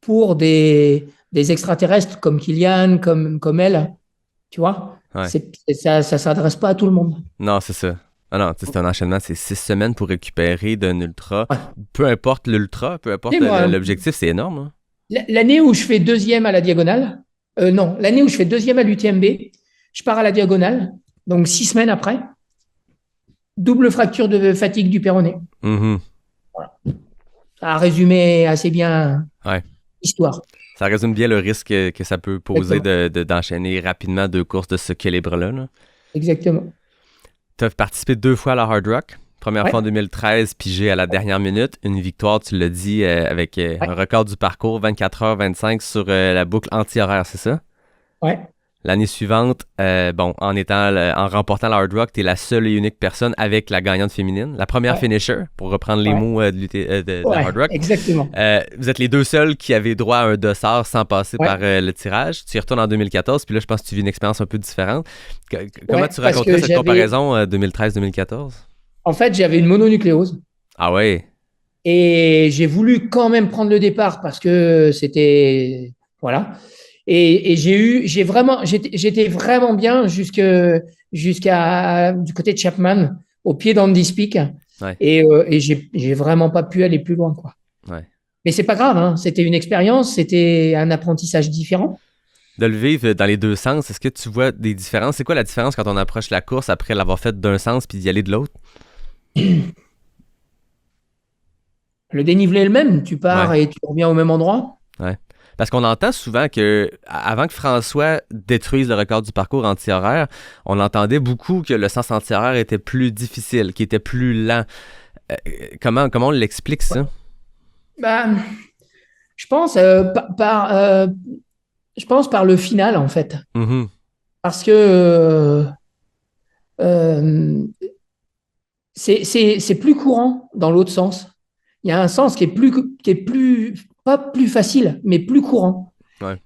pour des extraterrestres comme Kylian, comme elle, tu vois. Ouais. Ça s'adresse pas à tout le monde. Non, c'est ça. Ah non, c'est un enchaînement, c'est 6 semaines pour récupérer d'un ultra. Ouais. Peu importe l'ultra, peu importe l'objectif, c'est énorme. Hein? L'année où je fais deuxième à la diagonale, l'année où je fais deuxième à l'UTMB, je pars à la diagonale, donc 6 semaines après, double fracture de fatigue du péroné. Mm-hmm. Voilà. Ça a résumé assez bien l'histoire. Ça résume bien le risque que ça peut poser d'enchaîner rapidement 2 courses de ce calibre-là. Là. Exactement. Tu as participé 2 fois à la Hard Rock. Première fois en 2013, pigé à la dernière minute. Une victoire, tu l'as dit, avec un record du parcours, 24h25 sur la boucle anti-horaire, c'est ça? Oui. L'année suivante, en remportant la Hard Rock, tu es la seule et unique personne avec la gagnante féminine. La première finisher, pour reprendre les mots de la Hard Rock. Exactement. Vous êtes les 2 seuls qui avaient droit à un dossard sans passer par le tirage. Tu y retournes en 2014, puis là, je pense que tu vis une expérience un peu différente. Comment tu raconterais cette comparaison 2013-2014? En fait, j'avais une mononucléose. Ah ouais? Et j'ai voulu quand même prendre le départ parce que c'était... Voilà. Et j'étais vraiment bien jusqu'à du côté de Chapman, au pied d'Andy's Peak. Ouais. Et j'ai vraiment pas pu aller plus loin, quoi. Ouais. Mais c'est pas grave, hein. C'était une expérience, c'était un apprentissage différent. De le vivre dans les 2 sens, est-ce que tu vois des différences? C'est quoi la différence quand on approche la course après l'avoir faite d'un sens puis d'y aller de l'autre? Le dénivelé est le même, tu pars et tu reviens au même endroit. Ouais. Parce qu'on entend souvent que, avant que François détruise le record du parcours anti-horaire, on entendait beaucoup que le sens anti-horaire était plus difficile, qu'il était plus lent. Comment on l'explique, ça? Je pense par le final, en fait. Mm-hmm. Parce que c'est plus courant dans l'autre sens. Il y a un sens qui est plus pas plus facile, mais plus courant. Ouais.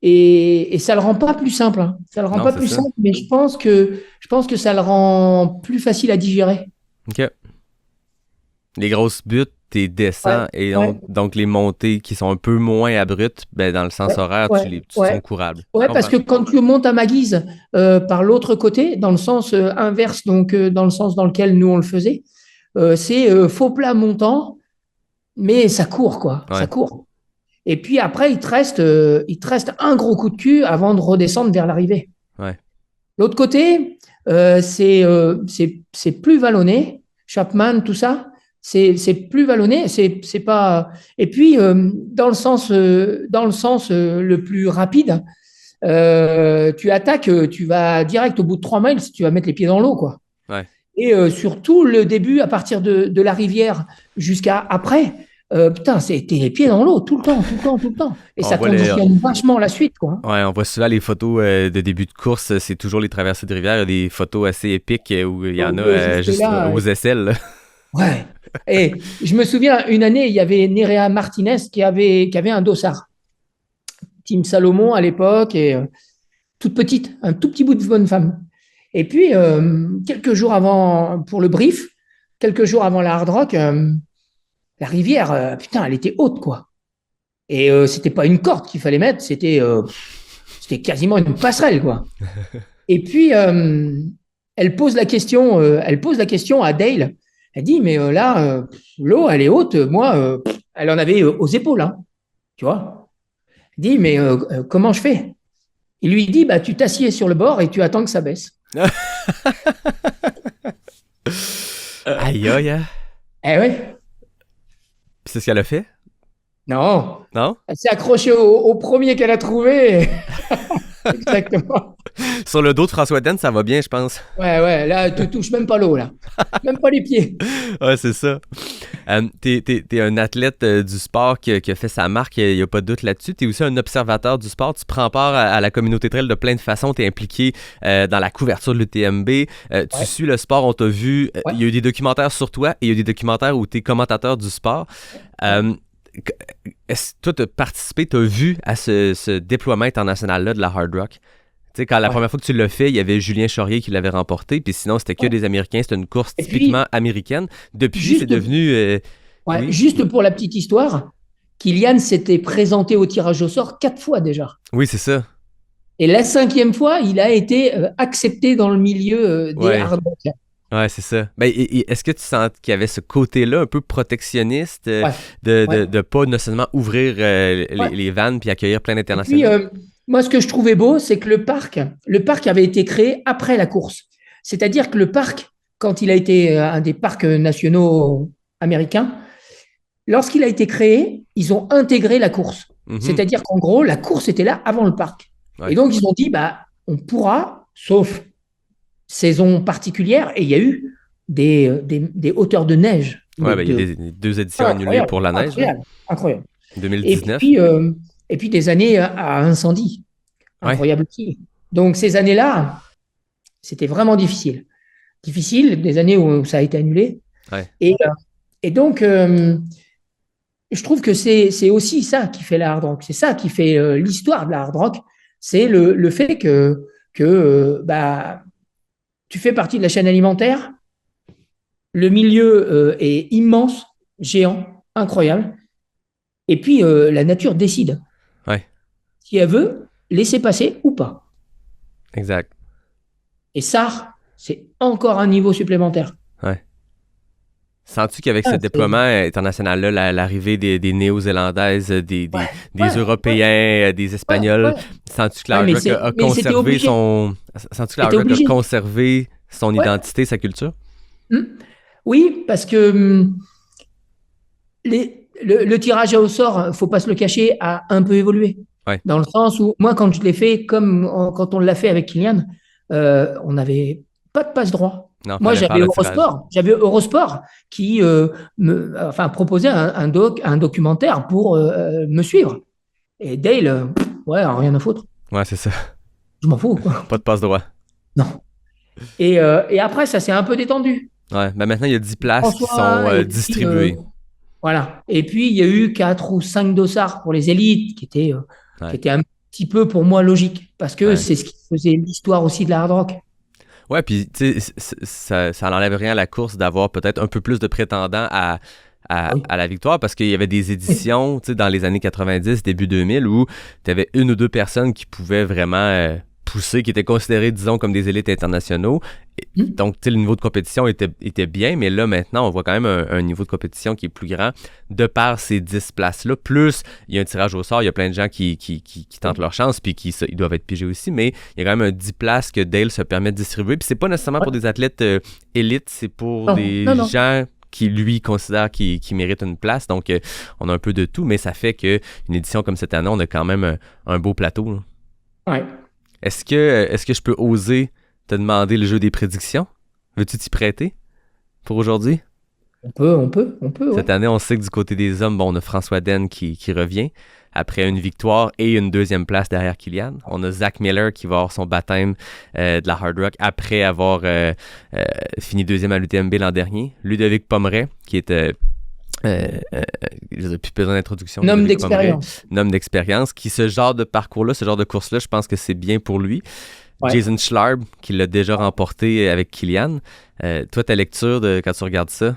Et ça le rend pas plus simple. Hein. Ça le rend pas plus simple, mais je pense que ça le rend plus facile à digérer. OK. Les grosses buttes, t'es descends et donc les montées qui sont un peu moins abruptes, dans le sens horaire, tu sont courables. Ouais, parce que quand tu montes à ma guise par l'autre côté, dans le sens inverse, donc dans le sens dans lequel nous on le faisait, c'est faux plat montant, mais ça court, quoi. Ouais. Ça court. Et puis après, il te reste un gros coup de cul avant de redescendre vers l'arrivée. Ouais. L'autre côté, c'est plus vallonné. Chapman, tout ça, c'est plus vallonné. C'est pas. Et puis dans le sens le plus rapide, tu attaques, tu vas direct au bout de 3 miles, tu vas mettre les pieds dans l'eau, quoi. Ouais. Et surtout le début, à partir de la rivière jusqu'à après, c'était les pieds dans l'eau tout le temps. Et ça conditionne vachement la suite, quoi. Ouais, on voit souvent les photos de début de course, c'est toujours les traversées de rivière, il y a des photos assez épiques où il y en a juste aux aisselles. Là. Ouais. Et je me souviens, une année, il y avait Nerea Martinez qui avait un dossard. Team Salomon à l'époque, et toute petite, un tout petit bout de bonne femme. Et puis, quelques jours avant, pour le brief, quelques jours avant la Hard Rock, la rivière, elle était haute, quoi. Et c'était pas une corde qu'il fallait mettre, c'était quasiment une passerelle, quoi. Et puis, elle pose la question à Dale. Elle dit, mais là, l'eau, elle est haute. Moi, elle en avait aux épaules, hein, tu vois. Elle dit, mais comment je fais? Il lui dit, tu t'assieds sur le bord et tu attends que ça baisse. Aïe, aïe. Eh oui. C'est ce qu'elle a fait? Non. Non? Elle s'est accrochée au premier qu'elle a trouvé. Exactement. Sur le dos de François Den, ça va bien, je pense. Ouais, là, tu touches même pas l'eau, là. Même pas les pieds. Ouais, c'est ça. T'es un athlète du sport qui a fait sa marque, il n'y a pas de doute là-dessus. T'es aussi un observateur du sport. Tu prends part à la communauté trail de plein de façons. T'es impliqué dans la couverture de l'UTMB. Tu suis le sport, on t'a vu. Il y a eu des documentaires sur toi et il y a eu des documentaires où t'es commentateur du sport. Est-ce que toi, t'as participé, t'as vu à ce déploiement international-là de la Hard Rock? Tu sais, quand la première fois que tu l'as fait, il y avait Julien Chaurier qui l'avait remporté, puis sinon, c'était que des Américains. C'était une course typiquement américaine. Depuis, c'est devenu... oui? Juste pour la petite histoire, Kylian s'était présenté au tirage au sort 4 fois déjà. Oui, c'est ça. Et la 5e fois, il a été accepté dans le milieu des hard rock. Ouais, c'est ça. Est-ce que tu sens qu'il y avait ce côté-là un peu protectionniste de pas nécessairement ouvrir les vannes puis accueillir plein d'internationaux? Puis, moi, ce que je trouvais beau, c'est que le parc avait été créé après la course. C'est-à-dire que le parc, quand il a été un des parcs nationaux américains, lorsqu'il a été créé, ils ont intégré la course. C'est-à-dire qu'en gros, la course était là avant le parc. Et donc, ils ont dit, on pourra, sauf saison particulière, et il y a eu des hauteurs de neige. Il y a des 2 éditions annulées pour la neige. Incroyable. 2019. Et puis des années à incendie. Incroyable aussi. Donc, ces années-là, c'était vraiment difficile. Des années où ça a été annulé. Ouais. Et donc, je trouve que c'est aussi ça qui fait la hard rock. C'est ça qui fait l'histoire de la hard rock. C'est le fait que tu fais partie de la chaîne alimentaire. Le milieu est immense, géant, incroyable. Et puis, la nature décide. Ouais. Si elle veut, laisser passer ou pas. Exact. Et ça, c'est encore un niveau supplémentaire. Ouais. Sens-tu qu'avec ce déploiement international-là, l'arrivée des Néo-Zélandaises, des Européens, des Espagnols, sens-tu que la Hard Rock a conservé son identité, sa culture? Oui, parce que le tirage au sort, il ne faut pas se le cacher, a un peu évolué. Ouais. Dans le sens où, moi, quand je l'ai fait, quand on l'a fait avec Kylian, on n'avait pas de passe-droit. Non, moi, j'avais Eurosport qui proposait un documentaire pour me suivre. Et Dale, rien à foutre. Ouais, c'est ça. Je m'en fous, quoi. Pas de passe-droit. Non. Et après, ça s'est un peu détendu. Ouais, maintenant, il y a 10 places qui sont distribuées. Voilà. Et puis, il y a eu 4 ou 5 dossards pour les élites qui étaient un petit peu, pour moi, logique. Parce que c'est ce qui faisait l'histoire aussi de la hard rock. Ouais, puis tu sais, ça n'enlève rien à la course d'avoir peut-être un peu plus de prétendants à la victoire, parce qu'il y avait des éditions, tu sais, dans les années 90, début 2000, où tu avais 1 ou 2 personnes qui pouvaient vraiment pousser, qui étaient considérées, disons, comme des élites internationaux. Donc, tu sais, le niveau de compétition était bien, mais là, maintenant, on voit quand même un niveau de compétition qui est plus grand de par ces 10 places-là. Plus, il y a un tirage au sort, il y a plein de gens qui tentent leur chance, puis ils doivent être pigés aussi, mais il y a quand même un 10 places que Dale se permet de distribuer. Puis c'est pas nécessairement pour des athlètes élites, c'est pour des gens qui, lui, considèrent qu'ils méritent une place. Donc, on a un peu de tout, mais ça fait qu'une édition comme cette année, on a quand même un beau plateau. Là. Ouais. Est-ce que je peux oser te demander le jeu des prédictions? Veux-tu t'y prêter pour aujourd'hui? On peut. Cette année, on sait que du côté des hommes, on a François Den qui revient après une victoire et une 2e place derrière Kylian. On a Zach Miller qui va avoir son baptême de la Hard Rock après avoir fini 2e à l'UTMB l'an dernier. Ludovic Pommeret qui était... je n'ai plus besoin d'introduction. Homme d'expérience. Un homme d'expérience. Ce genre de parcours-là, ce genre de course-là, je pense que c'est bien pour lui. Ouais. Jason Schlarb, qui l'a déjà remporté avec Kylian. Toi, ta lecture quand tu regardes ça?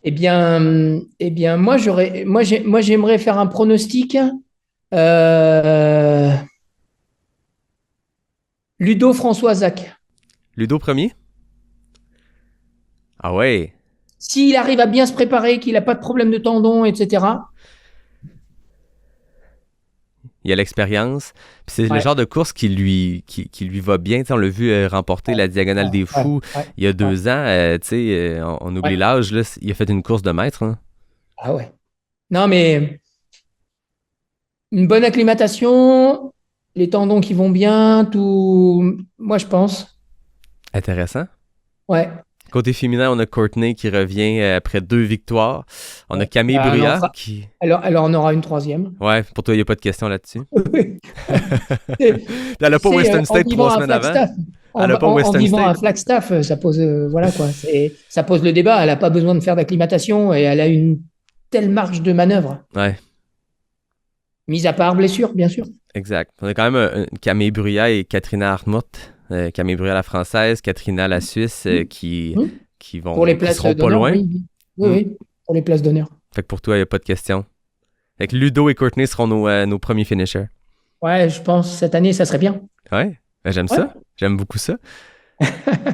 Eh bien, moi, j'aimerais faire un pronostic. Ludo François Zach. Ludo premier? Ah ouais. S'il arrive à bien se préparer, qu'il n'a pas de problème de tendon, etc. Il a l'expérience. Puis c'est le genre de course qui lui va bien. T'sais, on l'a vu remporter la Diagonale des Fous il y a 2 ans. On oublie l'âge. Là, il a fait une course de maître. Hein. Ah ouais. Non, mais Une bonne acclimatation, les tendons qui vont bien, tout. Moi, je pense. Intéressant. Ouais. Côté féminin, on a Courtney qui revient après 2 victoires. On a Camille Bruyas qui... Alors, on aura une troisième. Ouais, pour toi, il n'y a pas de question là-dessus. Oui. Elle n'a pas Western State 3 semaines avant. Elle n'a pas Western En vivant à State. Flagstaff, ça pose, voilà quoi, ça pose le débat. Elle n'a pas besoin de faire d'acclimatation et elle a une telle marge de manœuvre. Ouais, Mis à part blessure, bien sûr. exact. On a quand même Camille Bruyas et Katrina Hartmut. Camille Bruyas la française, Katrina la suisse qui vont Pour les qui places seront pas d'honneur, loin. oui. Oui, pour les places d'honneur. Fait que pour toi, il n'y a pas de question. Fait que Ludo et Courtney seront nos premiers finishers. Ouais, je pense cette année, ça serait bien. Ouais, ben, j'aime ça. J'aime beaucoup ça.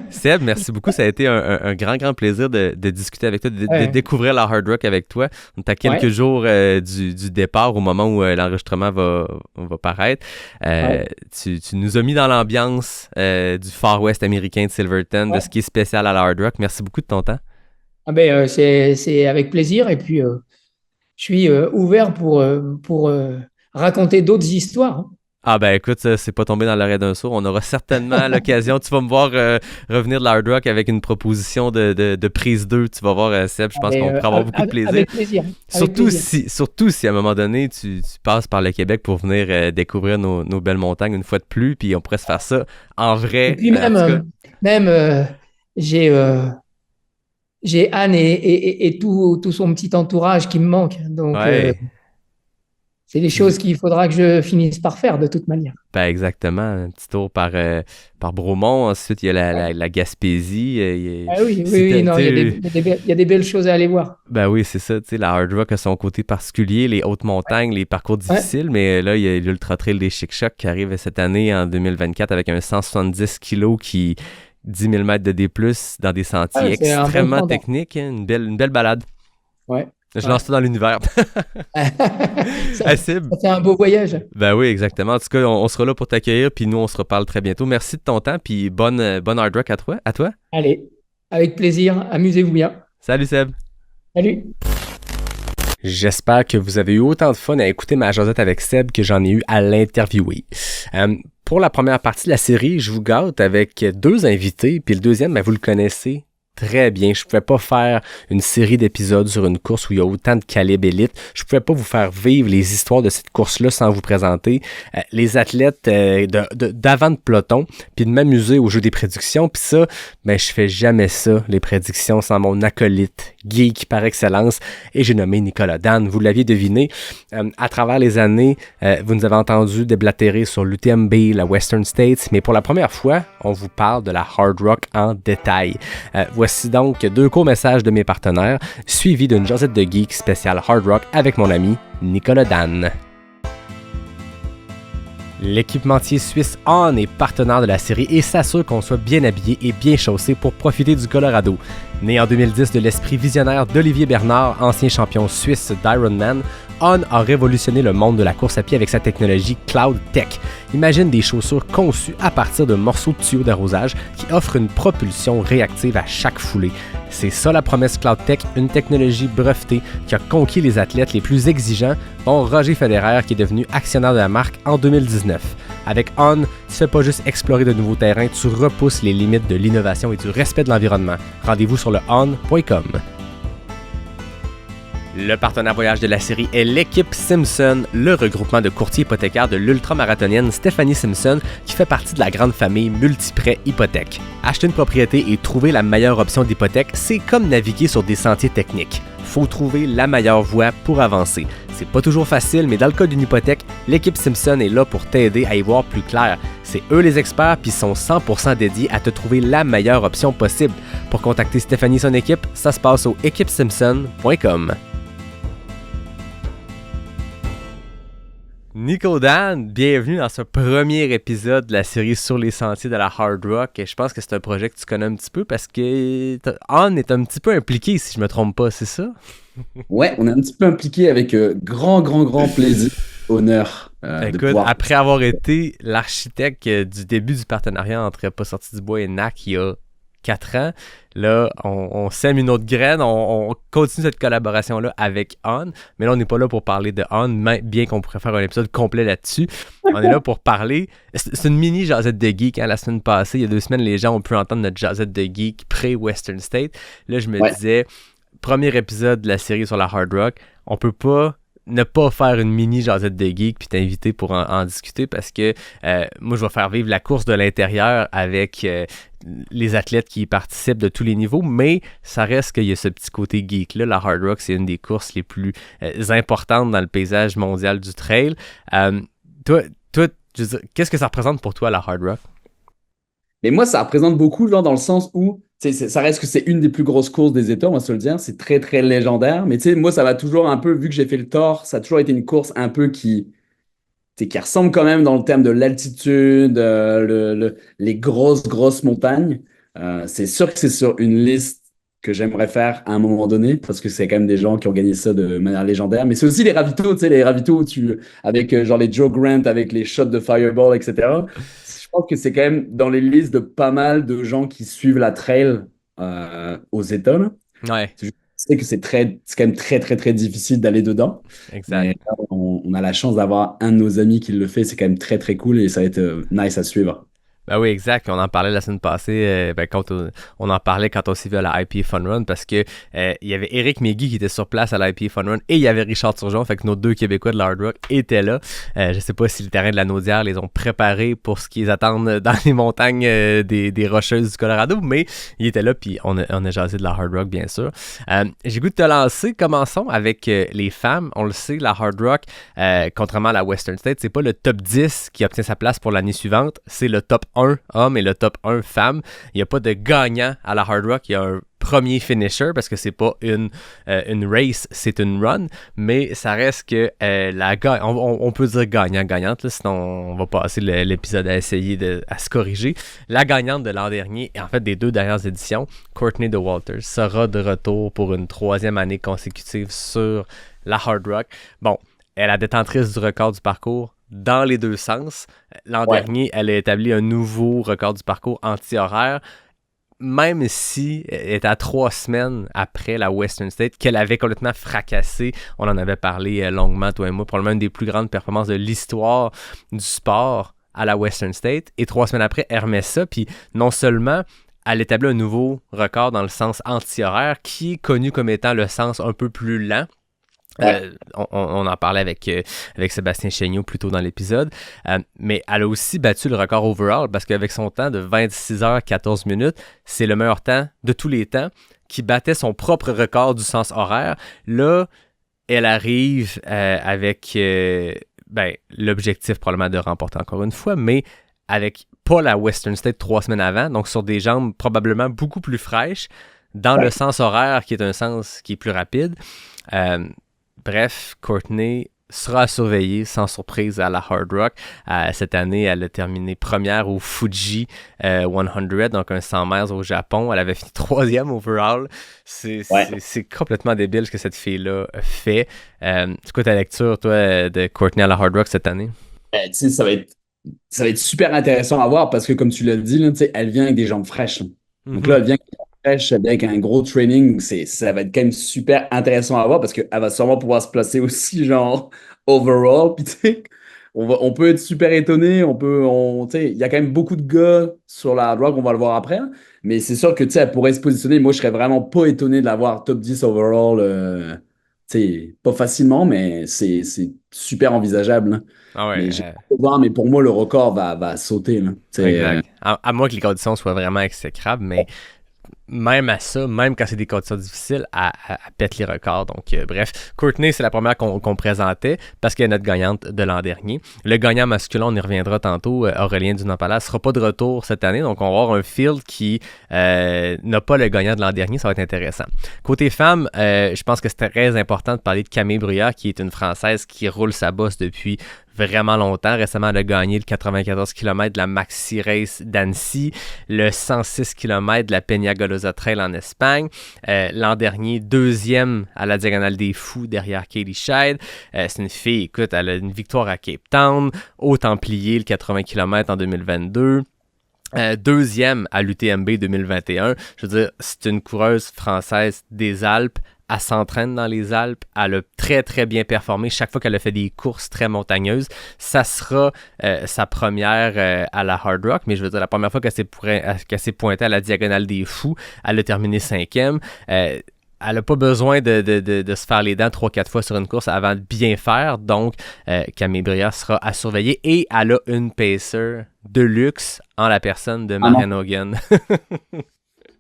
Seb, merci beaucoup. Ça a été un grand plaisir de discuter avec toi, de découvrir la Hard Rock avec toi. On est à quelques jours du départ, au moment où l'enregistrement va paraître. Tu nous as mis dans l'ambiance du Far West américain de Silverton, de ce qui est spécial à la Hard Rock. Merci beaucoup de ton temps. Ah ben, c'est avec plaisir. Et puis, je suis ouvert pour raconter d'autres histoires. Hein. Ah ben écoute, ça, c'est pas tombé dans l'oreille d'un sourd. On aura certainement l'occasion. Tu vas me voir revenir de la Hard Rock avec une proposition de prise 2. Tu vas voir, Seb, je pense qu'on pourra avoir beaucoup de plaisir. Avec plaisir. Surtout si à un moment donné, tu passes par le Québec pour venir découvrir nos belles montagnes une fois de plus, puis on pourrait se faire ça en vrai. Et puis j'ai Anne et tout son petit entourage qui me manque. Donc, c'est des choses qu'il faudra que je finisse par faire de toute manière. Ben exactement. Un petit tour par Bromont. Ensuite, il y a la Gaspésie. Il y a des belles choses à aller voir. Ben oui, c'est ça. La Hard Rock a son côté particulier, les hautes montagnes, les parcours difficiles. Mais là, il y a l'Ultra Trail des Chic-Chocs qui arrive cette année, en 2024, avec un 170 kg qui... 10 000 mètres de D+, dans des sentiers extrêmement techniques. Une belle balade. Ouais. Je lance ça dans l'univers. Ça fait un beau voyage. Ben oui, exactement. En tout cas, on sera là pour t'accueillir, puis nous, on se reparle très bientôt. Merci de ton temps, puis bonne Hard Rock à toi. Allez, avec plaisir. Amusez-vous bien. Salut, Seb. Salut. J'espère que vous avez eu autant de fun à écouter ma jasette avec Seb que j'en ai eu à l'interviewer. Pour la première partie de la série, je vous gâte avec 2 invités, puis le deuxième, vous le connaissez très bien. Je pouvais pas faire une série d'épisodes sur une course où il y a autant de calibre élite. Je pouvais pas vous faire vivre les histoires de cette course-là sans vous présenter les athlètes d'avant de peloton, puis de m'amuser au jeu des prédictions. Puis ça, je fais jamais ça, les prédictions, sans mon acolyte geek par excellence. Et j'ai nommé Nicolas Dan. Vous l'aviez deviné. À travers les années, vous nous avez entendu déblatérer sur l'UTMB, la Western States, mais pour la première fois, on vous parle de la Hard Rock en détail. Voici donc 2 courts messages de mes partenaires, suivis d'une jasette de geek spéciale Hard Rock avec mon ami Nicolas Dan. L'équipementier suisse On est partenaire de la série et s'assure qu'on soit bien habillé et bien chaussé pour profiter du Colorado. Né en 2010 de l'esprit visionnaire d'Olivier Bernard, ancien champion suisse d'Ironman, On a révolutionné le monde de la course à pied avec sa technologie Cloud Tech. Imagine des chaussures conçues à partir de morceaux de tuyaux d'arrosage qui offrent une propulsion réactive à chaque foulée. C'est ça la promesse Cloud Tech, une technologie brevetée qui a conquis les athlètes les plus exigeants, dont Roger Federer qui est devenu actionnaire de la marque en 2019. Avec On, tu fais pas juste explorer de nouveaux terrains, tu repousses les limites de l'innovation et du respect de l'environnement. Rendez-vous sur le on.com. Le partenaire voyage de la série est l'équipe Simpson, le regroupement de courtiers hypothécaires de l'ultramarathonienne Stéphanie Simpson qui fait partie de la grande famille Multiprêt Hypothèque. Acheter une propriété et trouver la meilleure option d'hypothèque, c'est comme naviguer sur des sentiers techniques. Faut trouver la meilleure voie pour avancer. C'est pas toujours facile, mais dans le cas d'une hypothèque, l'équipe Simpson est là pour t'aider à y voir plus clair. C'est eux les experts puis sont 100% dédiés à te trouver la meilleure option possible. Pour contacter Stéphanie et son équipe, ça se passe au équipesimpson.com. Nico Dan, bienvenue dans ce premier épisode de la série sur les sentiers de la Hard Rock. Et je pense que c'est un projet que tu connais un petit peu parce que On est un petit peu impliqué, si je me trompe pas, c'est ça? Ouais, on est un petit peu impliqué avec grand plaisir, honneur. Écoute, après avoir été l'architecte du début du partenariat entre Pas Sorti du Bois et NAC il y a 4 ans. Là, on sème une autre graine, on continue cette collaboration-là avec On, mais là, on n'est pas là pour parler de On, bien qu'on pourrait faire un épisode complet là-dessus. On est là pour parler... C'est une mini Jazette de Geek, hein, la semaine passée, il y a 2 semaines, les gens ont pu entendre notre Jazette de Geek pré-Western State. Là, je me disais, premier épisode de la série sur la Hard Rock, on peut pas ne pas faire une mini Jazette de Geek puis t'inviter pour en discuter parce que moi, je vais faire vivre la course de l'intérieur avec les athlètes qui y participent de tous les niveaux, mais ça reste qu'il y a ce petit côté geek-là. La Hard Rock, c'est une des courses les plus importantes dans le paysage mondial du trail. Toi, je veux dire, qu'est-ce que ça représente pour toi, la Hard Rock? Mais moi, ça représente beaucoup, genre, dans le sens où ça reste que c'est une des plus grosses courses des États, on va se le dire. C'est très, très légendaire. Mais tu sais, moi, ça va toujours un peu, vu que j'ai fait le Tour, ça a toujours été une course un peu qui ressemble quand même dans le terme de l'altitude, les grosses montagnes. C'est sûr que c'est sur une liste que j'aimerais faire à un moment donné, parce que c'est quand même des gens qui ont gagné ça de manière légendaire. Mais c'est aussi les ravitaux, tu sais, les ravitaux avec genre les Joe Grant, avec les shots de Fireball, etc. Je pense que c'est quand même dans les listes de pas mal de gens qui suivent la trail aux États, là. Ouais. Je sais que c'est quand même très, très, très difficile d'aller dedans. Exact. Mais là, on a la chance d'avoir un de nos amis qui le fait. C'est quand même très, très cool et ça va être nice à suivre. Ben oui, exact. On en parlait la semaine passée, quand on en parlait quand on s'est vu à la IPA Fun Run parce que il y avait Éric Megui qui était sur place à la IPA Fun Run et il y avait Richard Turgeon, fait que nos 2 Québécois de l'Hard Rock étaient là. Je sais pas si le terrain de la Naudière les ont préparés pour ce qu'ils attendent dans les montagnes des Rocheuses du Colorado, mais ils étaient là puis on a jasé de la Hard Rock, bien sûr. J'ai goût de te lancer. Commençons avec les femmes. On le sait, la Hard Rock, contrairement à la Western State, c'est pas le top 10 qui obtient sa place pour l'année suivante, c'est le top 1 homme et le top 1 femme. Il n'y a pas de gagnant à la Hard Rock. Il y a un premier finisher parce que c'est pas une race, c'est une run. Mais ça reste que on peut dire gagnant-gagnante, là, sinon on va passer l'épisode à essayer à se corriger. La gagnante de l'an dernier, et en fait des 2 dernières éditions, Courtney Dauwalter, sera de retour pour une 3e année consécutive sur la Hard Rock. Bon, elle est la détentrice du record du parcours dans les 2 sens. L'an dernier, elle a établi un nouveau record du parcours anti-horaire, même si elle est à 3 semaines après la Western State, qu'elle avait complètement fracassé. On en avait parlé longuement, toi et moi, probablement une des plus grandes performances de l'histoire du sport à la Western State. Et 3 semaines après, elle remet ça, puis non seulement elle établit un nouveau record dans le sens anti-horaire, qui est connu comme étant le sens un peu plus lent. On en parlait avec Sébastien Chéniaud plus tôt dans l'épisode, mais elle a aussi battu le record overall parce qu'avec son temps de 26h14 c'est le meilleur temps de tous les temps qui battait son propre record du sens horaire. Là, elle arrive avec l'objectif probablement de remporter encore une fois, mais avec pas la Western State 3 semaines avant, donc sur des jambes probablement beaucoup plus fraîches, dans le sens horaire qui est un sens qui est plus rapide. Bref, Courtney sera à surveiller sans surprise à la Hard Rock. Cette année, elle a terminé première au Fuji 100, donc un 100 miles au Japon. Elle avait fini 3e overall. C'est complètement débile ce que cette fille-là fait. C'est quoi ta lecture, toi, de Courtney à la Hard Rock cette année? Tu sais, ça va être super intéressant à voir parce que, comme tu l'as dit, là, elle vient avec des jambes fraîches. Donc là, elle vient avec un gros training, ça va être quand même super intéressant à voir parce qu'elle va sûrement pouvoir se placer aussi genre overall. Puis tu sais, on peut être super étonné, il y a quand même beaucoup de gars sur la Hard Rock, on va le voir après, hein. Mais c'est sûr que tu sais, elle pourrait se positionner. Moi, je serais vraiment pas étonné de l'avoir top 10 overall. Tu sais, pas facilement, mais c'est super envisageable, hein. Ah ouais, mais j'ai pas de voir, mais pour moi, le record va sauter, là. Exact. À moins que les conditions soient vraiment exécrables, mais même à ça, même quand c'est des conditions difficiles, elle pète les records. Donc, bref, Courtney, c'est la première qu'on présentait parce qu'elle est notre gagnante de l'an dernier. Le gagnant masculin, on y reviendra tantôt, Aurélien Dunampala, ne sera pas de retour cette année. Donc, on va avoir un field qui n'a pas le gagnant de l'an dernier. Ça va être intéressant. Côté femmes, je pense que c'est très important de parler de Camille Bruyère, qui est une Française qui roule sa bosse depuis vraiment longtemps. Récemment, elle a gagné le 94 km de la Maxi Race d'Annecy, le 106 km de la Peña Golosa Trail en Espagne. L'an dernier, 2e à la Diagonale des Fous derrière Katie Scheid. C'est une fille, écoute, elle a une victoire à Cape Town, au Templier, le 80 km en 2022. Deuxième à l'UTMB 2021. Je veux dire, c'est une coureuse française des Alpes. Elle s'entraîne dans les Alpes. Elle a très, très bien performé chaque fois qu'elle a fait des courses très montagneuses. Ça sera sa première à la Hard Rock, mais je veux dire, la première fois qu'elle s'est pointée à la Diagonale des Fous, elle a terminé 5e. Elle n'a pas besoin de se faire les dents 3-4 fois sur une course avant de bien faire. Donc, Camille Bria sera à surveiller et elle a une pacer de luxe en la personne de Marianne Hogan.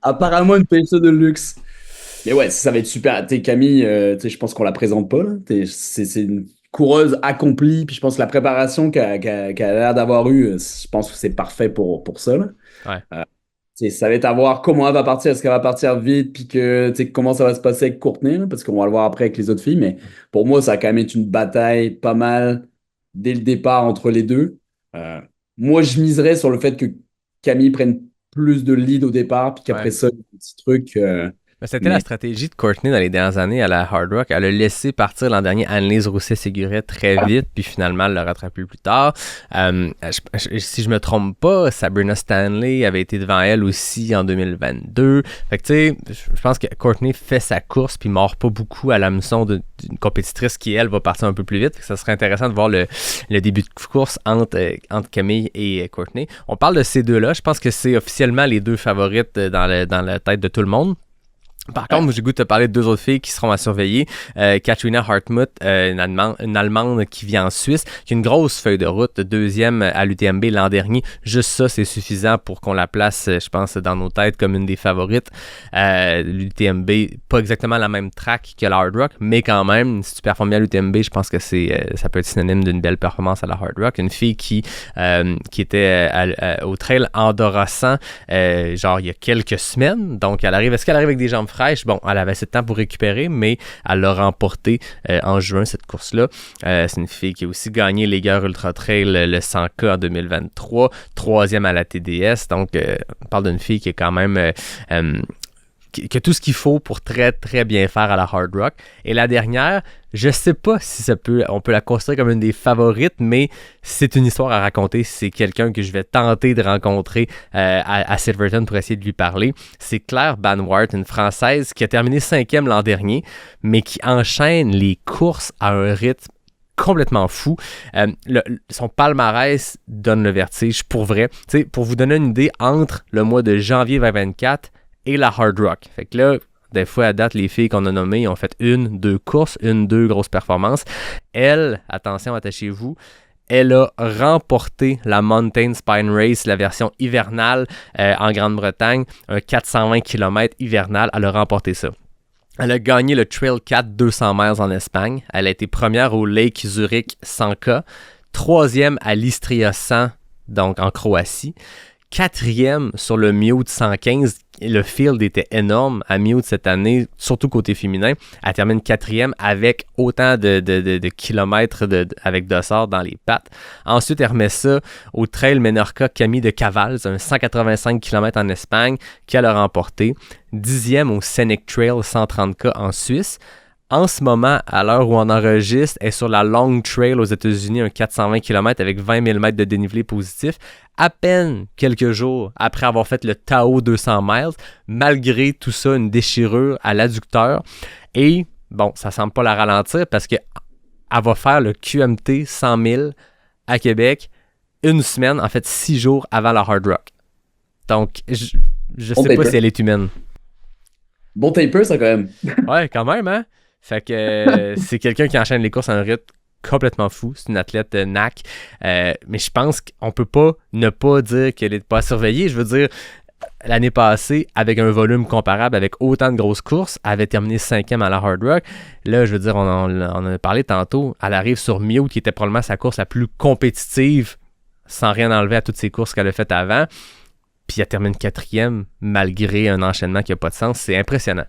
Apparemment, une PSE de luxe. Mais ouais, ça va être super. Camille, je pense qu'on la présente pas. Là. C'est une coureuse accomplie. Puis je pense que la préparation qu'elle a l'air d'avoir eue, je pense que c'est parfait pour ça. Là. Ouais. Ça va être à voir comment elle va partir. Est-ce qu'elle va partir vite? Puis comment ça va se passer avec Courtney? Là, parce qu'on va le voir après avec les autres filles. Mais pour moi, ça va quand même être une bataille pas mal dès le départ entre les deux. Moi, je miserais sur le fait que Camille prenne plus de lead au départ. Puis qu'après ça, un petit truc... C'était la stratégie de Courtney dans les dernières années à la Hard Rock. Elle a laissé partir l'an dernier Annelise Rousset-Séguret très vite, puis finalement, elle l'a rattrapé plus tard. Si je me trompe pas, Sabrina Stanley avait été devant elle aussi en 2022. Fait que tu sais, je pense que Courtney fait sa course, puis mord pas beaucoup à l'hameçon d'une compétitrice qui, elle, va partir un peu plus vite. Fait que ça serait intéressant de voir le début de course entre Camille et Courtney. On parle de ces deux-là. Je pense que c'est officiellement les deux favorites dans la tête de tout le monde. Par contre, j'ai goût de te parler de deux autres filles qui seront à surveiller. Katrina Hartmut, une Allemande qui vit en Suisse, qui a une grosse feuille de route, deuxième à l'UTMB l'an dernier. Juste ça, c'est suffisant pour qu'on la place, je pense, dans nos têtes comme une des favorites. L'UTMB, pas exactement la même track que la Hard Rock, mais quand même, si tu performes bien à l'UTMB, je pense que ça peut être synonyme d'une belle performance à la Hard Rock. Une fille qui était au trail Andorra 100, genre il y a quelques semaines. Donc, est-ce qu'elle arrive avec des jambes fraîche? Bon, elle avait assez de temps pour récupérer, mais elle l'a remporté en juin, cette course-là. C'est une fille qui a aussi gagné les Gare Ultra Trail, le 100K en 2023, troisième à la TDS. Donc, on parle d'une fille qui est quand même... qui a tout ce qu'il faut pour très, très bien faire à la Hard Rock. Et la dernière, je sais pas si on peut la considérer comme une des favorites, mais c'est une histoire à raconter. C'est quelqu'un que je vais tenter de rencontrer à Silverton pour essayer de lui parler. C'est Claire Banwart, une Française qui a terminé 5e l'an dernier, mais qui enchaîne les courses à un rythme complètement fou. Son palmarès donne le vertige pour vrai. T'sais, pour vous donner une idée, entre le mois de janvier 2024 et la Hard Rock. Fait que là, des fois, à date, les filles qu'on a nommées ont fait 1-2 courses, 1-2 grosses performances. Elle, attention, attachez-vous, elle a remporté la Mountain Spine Race, la version hivernale en Grande-Bretagne, un 420 km hivernal. Elle a remporté ça. Elle a gagné le Trail 4 200 miles en Espagne. Elle a été première au Lake Zurich 100K, troisième à l'Istria 100, donc en Croatie. Quatrième sur le Mute 115. Le field était énorme à Mute cette année, surtout côté féminin. Elle termine quatrième avec autant de kilomètres avec dossard dans les pattes. Ensuite, elle remet ça au Trail Menorca Camille de Cavals, un 185 km en Espagne, qu'elle a remporté. 10e au Scenic Trail 130K en Suisse. En ce moment, à l'heure où on enregistre, elle est sur la Long Trail aux États-Unis, un 420 km avec 20 000 mètres de dénivelé positif, à peine quelques jours après avoir fait le Tao 200 miles, malgré tout ça, une déchirure à l'adducteur. Et, bon, ça semble pas la ralentir parce qu'elle va faire le QMT 100 000 à Québec une semaine, en fait 6 jours avant la Hard Rock. Donc, je sais pas si elle est humaine. Bon taper, ça, quand même. Ouais, quand même, hein? Fait que c'est quelqu'un qui enchaîne les courses à un rythme complètement fou. C'est une athlète NAC. Mais je pense qu'on peut pas ne pas dire qu'elle n'est pas surveillée. Je veux dire, l'année passée, avec un volume comparable, avec autant de grosses courses, elle avait terminé 5e à la Hard Rock. Là, je veux dire, on en a parlé tantôt. Elle arrive sur Mute, qui était probablement sa course la plus compétitive, sans rien enlever à toutes ses courses qu'elle a faites avant. Puis elle termine 4e, malgré un enchaînement qui n'a pas de sens. C'est impressionnant.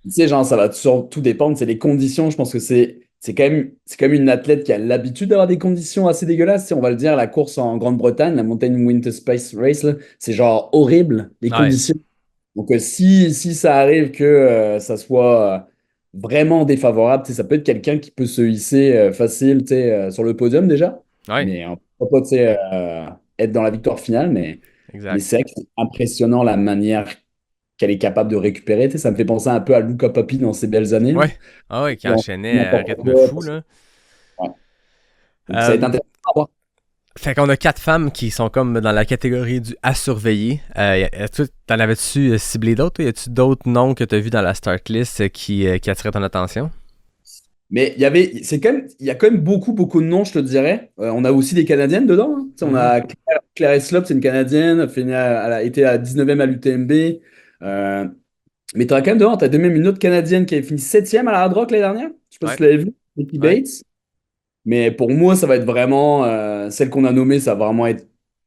Tu sais, genre, ça va tout dépendre. C'est les conditions. Je pense que c'est quand même une athlète qui a l'habitude d'avoir des conditions assez dégueulasses. Tu sais, on va le dire, la course en Grande-Bretagne, la Mountain Winter Space Race, là, c'est genre horrible, les conditions. Donc, si ça arrive que ça soit vraiment défavorable, tu sais, ça peut être quelqu'un qui peut se hisser facile, tu sais, sur le podium déjà. Ouais. Mais on ne peut pas, tu sais, être dans la victoire finale, mais... Exact. Mais c'est vrai que c'est impressionnant la manière qu'elle est capable de récupérer. Tu sais, ça me fait penser un peu à Luca Papi dans ses belles années. Là. Ouais. Ah ouais, qui Genre, enchaînait à n'importe rythme quoi, fou, là. ouais. Donc ça va être Euh, intéressant à voir. Fait qu'on a 4 femmes qui sont comme dans la catégorie du à surveiller. T'en avais-tu ciblé d'autres? Toi? Y a-tu d'autres noms que t'as vu dans la start list qui attiraient ton attention? Mais il y a quand même beaucoup, beaucoup de noms, je te dirais. On a aussi des Canadiennes dedans. Hein. Tu sais, on Mhm. a Claire Heslop, c'est une Canadienne, elle a été à 19e à l'UTMB. Euh, mais tu as quand même dedans, tu as même une autre Canadienne qui a fini 7e à la Hard Rock l'année dernière. Je sais pas si Ouais, tu l'avais vu, Nikki ouais. Bates. Mais pour moi, ça va être vraiment, celle qu'on a nommée, ça va vraiment être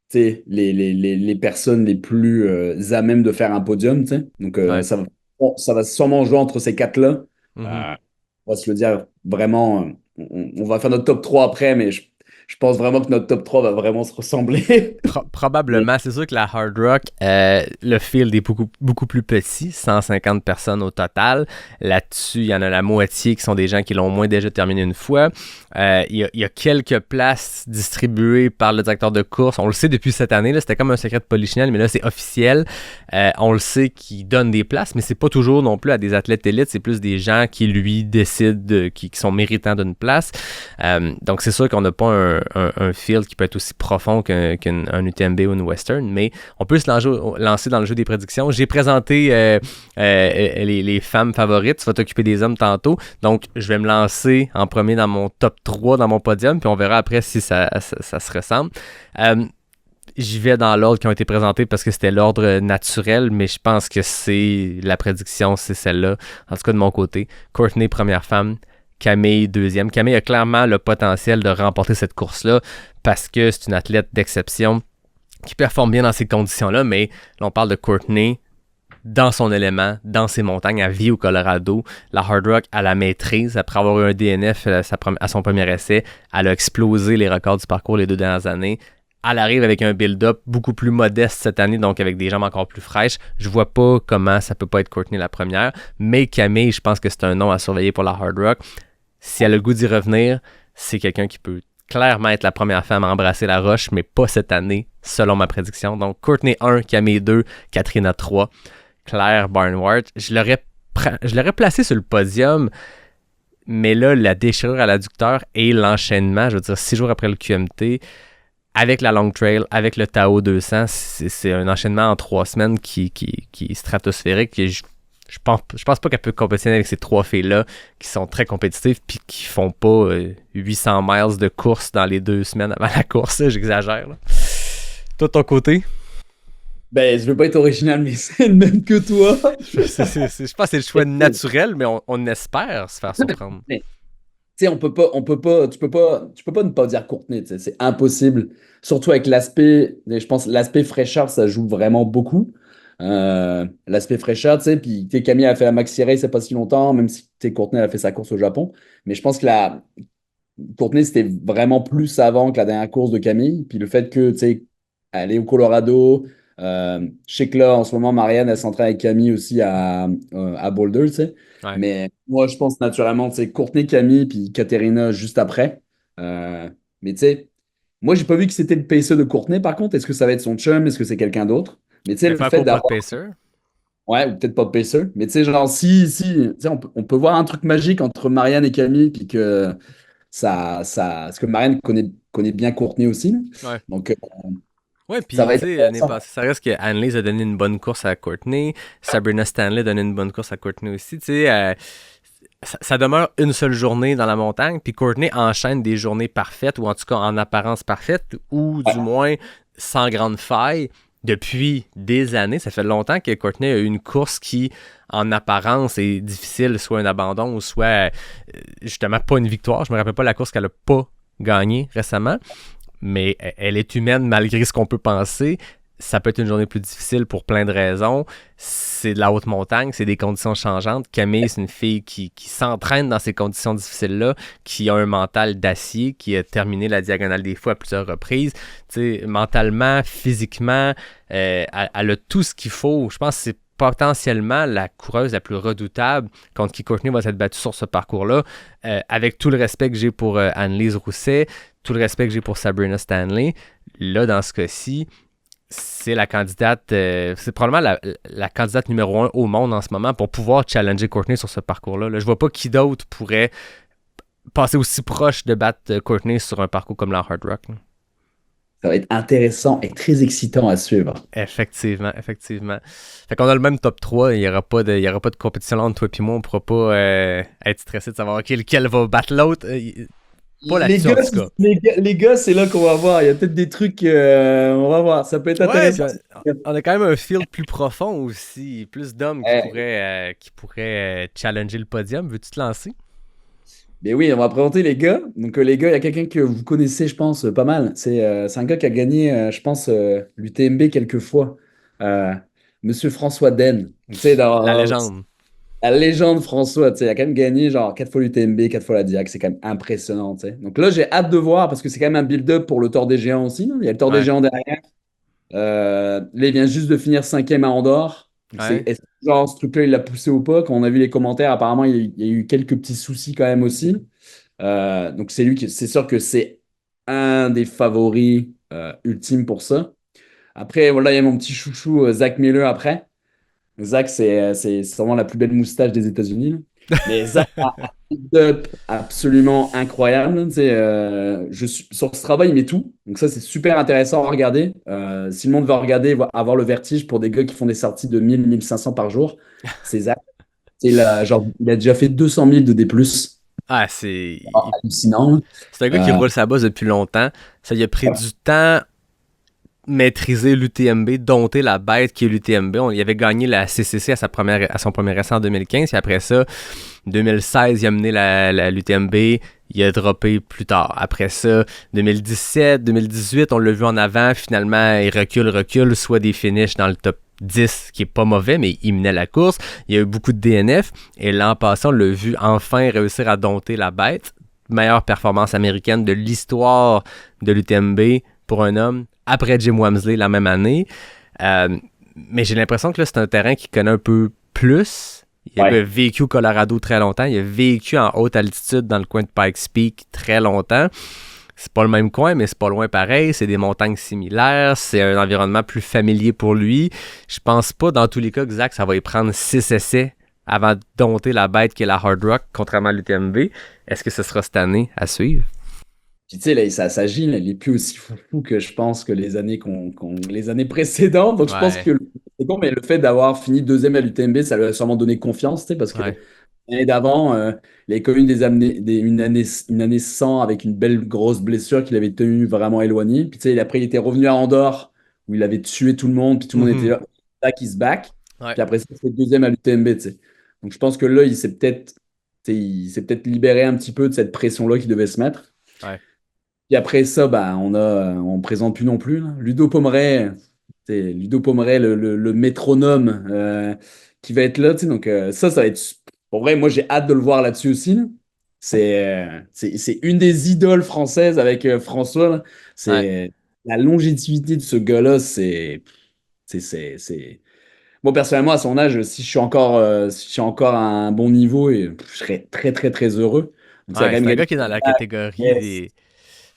tu sais, les personnes les plus à même de faire un podium. Tu sais. Donc Ouais. ça va sûrement jouer entre ces quatre-là. Mhm. Euh, on va se le dire vraiment, on va faire notre top 3 après, mais je pense vraiment que notre top 3 va vraiment se ressembler. Mais Probablement, c'est sûr que la Hard Rock, le field est beaucoup, beaucoup plus petit, 150 personnes au total. Là-dessus, il y en a la moitié qui sont des gens qui l'ont au moins déjà terminé une fois. Il y a quelques places distribuées par le directeur de course. On le sait depuis cette année, là, c'était comme un secret de polichinelle, mais là, c'est officiel. On le sait qu'il donne des places, mais c'est pas toujours non plus à des athlètes élites, c'est plus des gens qui lui décident, qui sont méritants d'une place. Donc, c'est sûr qu'on n'a pas un field qui peut être aussi profond qu'un UTMB ou une Western, mais on peut se lancer dans le jeu des prédictions. J'ai présenté les femmes favorites. Tu vas t'occuper des hommes tantôt. Donc, je vais me lancer en premier dans mon top 3 dans mon podium, puis on verra après si ça se ressemble. J'y vais dans l'ordre qui ont été présentés parce que c'était l'ordre naturel, mais je pense que c'est la prédiction, c'est celle-là. En tout cas, de mon côté. Courtney, première femme. Camille, deuxième. Camille a clairement le potentiel de remporter cette course-là parce que c'est une athlète d'exception qui performe bien dans ces conditions-là, mais là, on parle de Courtney dans son élément, dans ses montagnes, à vie au Colorado. La Hard Rock à la maîtrise, après avoir eu un DNF à son premier essai, elle a explosé les records du parcours les 2 dernières années. Elle arrive avec un build-up beaucoup plus modeste cette année, donc avec des jambes encore plus fraîches. Je vois pas comment ça peut pas être Courtney la première, mais Camille, je pense que c'est un nom à surveiller pour la Hard Rock. Si elle a le goût d'y revenir, c'est quelqu'un qui peut clairement être la première femme à embrasser la roche, mais pas cette année, selon ma prédiction. Donc, Courtney 1, Camille 2, Katrina 3, Claire Barnwart. Je l'aurais placé sur le podium, mais là, la déchirure à l'adducteur et l'enchaînement, je veux dire, 6 jours après le QMT, avec la Long Trail, avec le Tao 200, c'est un enchaînement en 3 semaines qui est stratosphérique. Et je pense pas qu'elle peut compétitionner avec ces 3 filles-là qui sont très compétitives puis qui font pas 800 miles de course dans les 2 semaines avant la course. Là, j'exagère. Là. Toi, de ton côté? ben, je veux pas être original, mais c'est le même que toi. Je pense que c'est le choix naturel, mais on espère se faire surprendre. Tu sais, tu peux pas ne pas dire Courtney, tu sais, c'est impossible. Surtout avec l'aspect, je pense, l'aspect fraîcheur, ça joue vraiment beaucoup. L'aspect fraîcheur, tu sais, puis tu sais, Camille a fait la Maxi Race il n'y a pas si longtemps, même si tu sais, Courtney a fait sa course au Japon. Mais je pense que Courtney, c'était vraiment plus avant que la dernière course de Camille. Puis le fait que, tu sais, elle est au Colorado, je sais que là, en ce moment, Marianne, elle s'entraîne avec Camille aussi à Boulder, tu sais. Ouais. Mais moi, je pense naturellement, tu sais, Courtney, Camille, puis Katerina juste après. Mais tu sais, moi, j'ai pas vu que c'était le pacer de Courtney, par contre. Est-ce que ça va être son chum? Est-ce que c'est quelqu'un d'autre? Mais tu sais, Mais le faire fait court pas de d'avoir. pacer. Ouais, ou peut-être pas pacer. Mais tu sais, genre, si tu sais, on peut voir un truc magique entre Marianne et Camille, puis que parce que Marianne connaît bien Courtney aussi. Là. Ouais. Donc, Ouais, ça puis va tu être sais, l'année intéressant. passée, ça reste que Annelise a donné une bonne course à Courtney, Sabrina Stanley a donné une bonne course à Courtney aussi, tu sais, ça demeure une seule journée dans la montagne, puis Courtney enchaîne des journées parfaites, ou en tout cas en apparence parfaite, ou du moins sans grande faille, depuis des années. Ça fait longtemps que Courtney a eu une course qui, en apparence, est difficile, soit un abandon, ou soit justement pas une victoire. Je me rappelle pas la course qu'elle a pas gagnée récemment. Mais elle est humaine malgré ce qu'on peut penser. Ça peut être une journée plus difficile pour plein de raisons. C'est de la haute montagne, c'est des conditions changeantes. Camille, c'est une fille qui s'entraîne dans ces conditions difficiles-là, qui a un mental d'acier, qui a terminé la diagonale des fous à plusieurs reprises. Tu sais, mentalement, physiquement, elle a tout ce qu'il faut. Je pense que c'est potentiellement la coureuse la plus redoutable contre qui Courtney va s'être battue sur ce parcours-là. Avec tout le respect que j'ai pour Annelise Rousset, tout le respect que j'ai pour Sabrina Stanley, là, dans ce cas-ci, c'est la candidate, c'est probablement la candidate numéro 1 au monde en ce moment pour pouvoir challenger Courtney sur ce parcours-là. Là, je vois pas qui d'autre pourrait passer aussi proche de battre Courtney sur un parcours comme la Hard Rock. Là. Ça va être intéressant et très excitant à suivre. Effectivement. Fait qu'on a le même top 3, il y aura pas de compétition là entre toi et moi, on pourra pas être stressé de savoir lequel va battre l'autre. Pas là-dessus, en tout cas. Les gars, c'est là qu'on va voir. Il y a peut-être des trucs, on va voir. Ça peut être intéressant. On a quand même un field plus profond aussi. Plus d'hommes qui pourraient challenger le podium. Veux-tu te lancer? Mais oui, on va présenter les gars. Donc, les gars, il y a quelqu'un que vous connaissez, je pense, pas mal. C'est un gars qui a gagné, je pense, l'UTMB quelques fois. Monsieur François Den. Tu sais, La légende. La légende François, tu sais, il a quand même gagné genre 4 fois l'UTMB, 4 fois la Diac, c'est quand même impressionnant, tu sais. Donc là, j'ai hâte de voir parce que c'est quand même un build-up pour le Tour des Géants aussi. Il y a le Tour des Géants derrière. Là, il vient juste de finir 5e à Andorre. Est-ce que genre, ce truc-là, il l'a poussé ou pas? Quand on a vu les commentaires, apparemment, il y a eu quelques petits soucis quand même aussi. Donc c'est sûr que c'est un des favoris ultimes pour ça. Après, voilà, il y a mon petit chouchou Zach Miller après. Zach, c'est vraiment la plus belle moustache des États-Unis. Là. Mais Zach a un build-up absolument incroyable. Tu sais, sur ce travail, il met tout. Donc ça, c'est super intéressant à regarder. Si le monde veut regarder, avoir le vertige pour des gars qui font des sorties de 1000, 1500 par jour, c'est Zach. Il a déjà fait 200 000 de D+. Ah, c'est hallucinant. C'est un gars qui roule sa bosse depuis longtemps. Ça lui a pris du temps maîtriser l'UTMB, dompter la bête qui est l'UTMB. Il avait gagné la CCC à son premier essai en 2015. Et après ça, 2016, il a mené l'UTMB. Il a droppé plus tard. Après ça, 2017, 2018, on l'a vu en avant. Finalement, il recule, soit des finishes dans le top 10, qui est pas mauvais, mais il menait la course. Il y a eu beaucoup de DNF. Et l'an passé, on l'a vu enfin réussir à dompter la bête. Meilleure performance américaine de l'histoire de l'UTMB pour un homme, après Jim Wamsley la même année. Mais j'ai l'impression que là, c'est un terrain qu'il connaît un peu plus. Il a vécu au Colorado très longtemps. Il a vécu en haute altitude dans le coin de Pikes Peak très longtemps. C'est pas le même coin, mais c'est pas loin pareil. C'est des montagnes similaires. C'est un environnement plus familier pour lui. Je pense pas, dans tous les cas, que Zach, ça va y prendre 6 essais avant de dompter la bête qui est la Hard Rock, contrairement à l'UTMB. Est-ce que ce sera cette année à suivre? Puis tu sais, là, ça s'agit, il est plus aussi fou que je pense que les années les années précédentes. Donc je pense que c'est bon, mais le fait d'avoir fini 2e à l'UTMB, ça lui a sûrement donné confiance, tu sais, parce que l'année d'avant, il avait connu une année sans avec une belle grosse blessure qu'il avait tenue vraiment éloignée. Puis tu sais, après, il était revenu à Andorre où il avait tué tout le monde, puis tout le monde était là, back is back. Puis après ça, c'était 2e à l'UTMB, tu sais. Donc je pense que là, il s'est peut-être libéré un petit peu de cette pression-là qu'il devait se mettre. Puis après ça, on présente plus non plus. Là. Ludo Pomeray, le métronome qui va être là. Donc ça va être... Pour vrai, moi, j'ai hâte de le voir là-dessus aussi. Là. C'est une des idoles françaises avec François. Là. C'est la longévité de ce gars-là, c'est... Moi, personnellement, à son âge, si je suis encore à un bon niveau, je serais très, très, très heureux. Donc, c'est un gars qui est dans la catégorie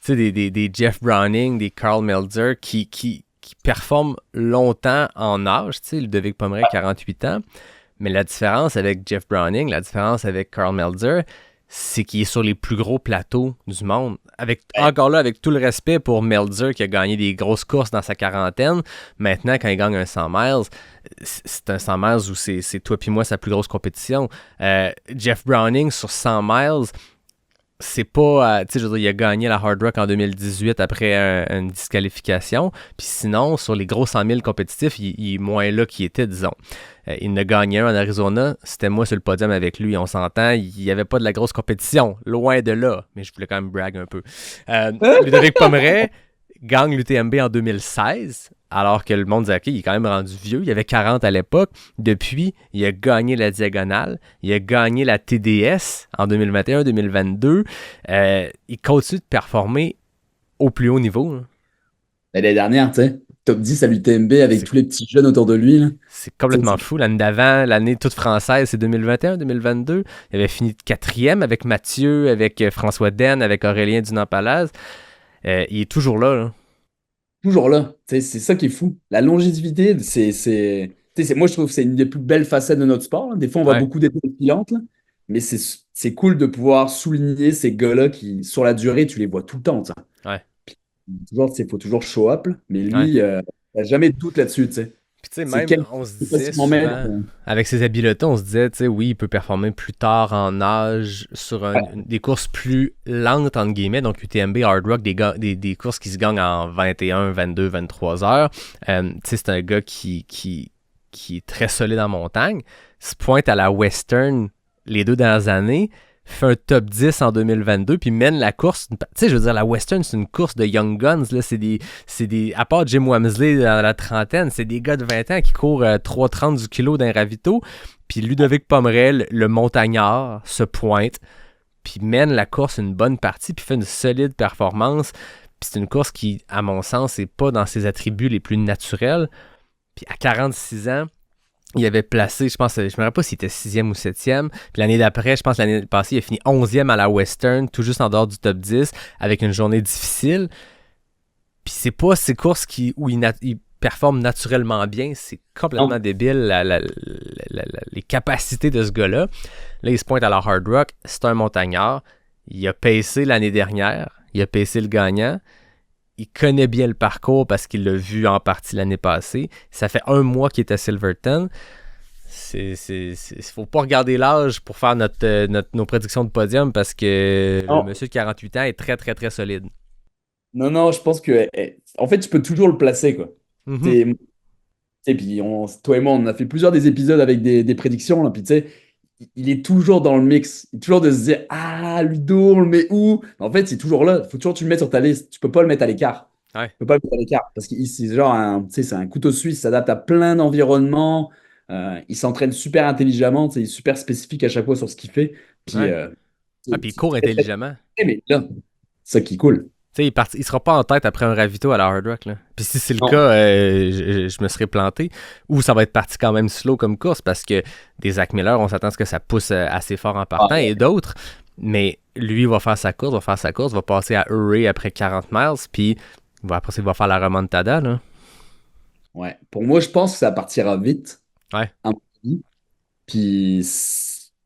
des Jeff Browning, des Karl Melzer qui performent longtemps en âge. Tu sais, Ludovic Pomeray, 48 ans. Mais la différence avec Jeff Browning, la différence avec Karl Melzer, c'est qu'il est sur les plus gros plateaux du monde. Encore là, avec tout le respect pour Melzer qui a gagné des grosses courses dans sa quarantaine, maintenant, quand il gagne un 100 miles, c'est un 100 miles où c'est toi puis moi sa plus grosse compétition. Jeff Browning sur 100 miles, c'est pas... tu sais, je veux dire, il a gagné la Hard Rock en 2018 après une disqualification. Puis sinon, sur les gros 100 000 compétitifs, il est moins là qu'il était, disons. Il en a gagné un en Arizona. C'était moi sur le podium avec lui. On s'entend, il n'y avait pas de la grosse compétition. Loin de là. Mais je voulais quand même brag un peu. Ludovic Pomeray gagne l'UTMB en 2016. Alors que le monde disait, OK, il est quand même rendu vieux. Il avait 40 à l'époque. Depuis, il a gagné la Diagonale. Il a gagné la TDS en 2021-2022. Il continue de performer au plus haut niveau. Là. L'année dernière, tu sais, top 10 à l'UTMB avec tous les petits jeunes autour de lui. Là. C'est complètement fou. L'année d'avant, l'année toute française, c'est 2021-2022. Il avait fini 4e avec Mathieu, avec François Den, avec Aurélien Dunant-Palaz. Il est toujours là. toujours là. Tu sais, c'est ça qui est fou. La longévité, moi, je trouve que c'est une des plus belles facettes de notre sport, là. Des fois, on voit Ouais, beaucoup d'étoiles filantes, là. Mais c'est cool de pouvoir souligner ces gars-là qui, sur la durée, tu les vois tout le temps, ça. ouais, Toujours, il faut toujours show up, là. Mais ouais. lui, il a jamais de doute là-dessus, tu sais. Puis tu sais, C'est même, quel on se c'est pas disait 600 mètres. souvent, avec ses habiletés, on se disait, tu sais, oui, il peut performer plus tard en âge sur des courses plus lentes, entre guillemets, donc UTMB, Hard Rock, des courses qui se gagnent en 21, 22, 23 heures. Tu sais, c'est un gars qui est très solide en montagne, se pointe à la Western les 2 dernières années, fait un top 10 en 2022, puis mène la course. Tu sais, je veux dire, la Western, c'est une course de Young Guns, là, à part Jim Wamsley dans la trentaine, c'est des gars de 20 ans qui courent 3,30 du kilo d'un ravito, puis Ludovic Pomerel, le montagnard, se pointe, puis mène la course une bonne partie, puis fait une solide performance. Puis c'est une course qui, à mon sens, n'est pas dans ses attributs les plus naturels. Puis à 46 ans, il avait placé, je me rappelle pas s'il était 6e ou 7e. Puis l'année d'après, je pense l'année passée, il a fini 11e à la Western, tout juste en dehors du top 10, avec une journée difficile. Puis c'est pas ces courses où il performe naturellement bien, c'est complètement débile les capacités de ce gars-là. Là, il se pointe à la Hard Rock, c'est un montagnard. Il a pacé l'année dernière, il a pacé le gagnant. Il connaît bien le parcours parce qu'il l'a vu en partie l'année passée. Ça fait 1 mois qu'il est à Silverton. Faut pas regarder l'âge pour faire nos prédictions de podium parce que le monsieur de 48 ans est très, très, très solide. Non, non, je pense que, en fait, tu peux toujours le placer, quoi. Mm-hmm. Et puis, toi et moi, on a fait plusieurs des épisodes avec des prédictions, là, puis tu sais, il est toujours dans le mix. Il est toujours de se dire, ah, Ludo, on le met où? En fait, c'est toujours là. Il faut toujours que tu le mettes sur ta liste. Tu peux pas le mettre à l'écart. Ouais. Tu peux pas le mettre à l'écart parce que c'est genre tu sais, c'est un couteau suisse, il s'adapte à plein d'environnements. Il s'entraîne super intelligemment, tu sais, il est super spécifique à chaque fois sur ce qu'il fait. Puis, Ouais. Puis il court intelligemment. mais là, c'est ça qui est cool. Tu sais, il sera pas en tête après un ravito à la Hard Rock, là. Puis si c'est le Non. cas, je me serais planté. Ou ça va être parti quand même slow comme course parce que des Zach Miller, on s'attend à ce que ça pousse assez fort en partant et d'autres. Mais lui, il va faire sa course, va passer à Hurry après 40 miles, puis après, il va faire la remontada, là. Ouais. Pour moi, je pense que ça partira vite. Ouais. À mon avis. Puis,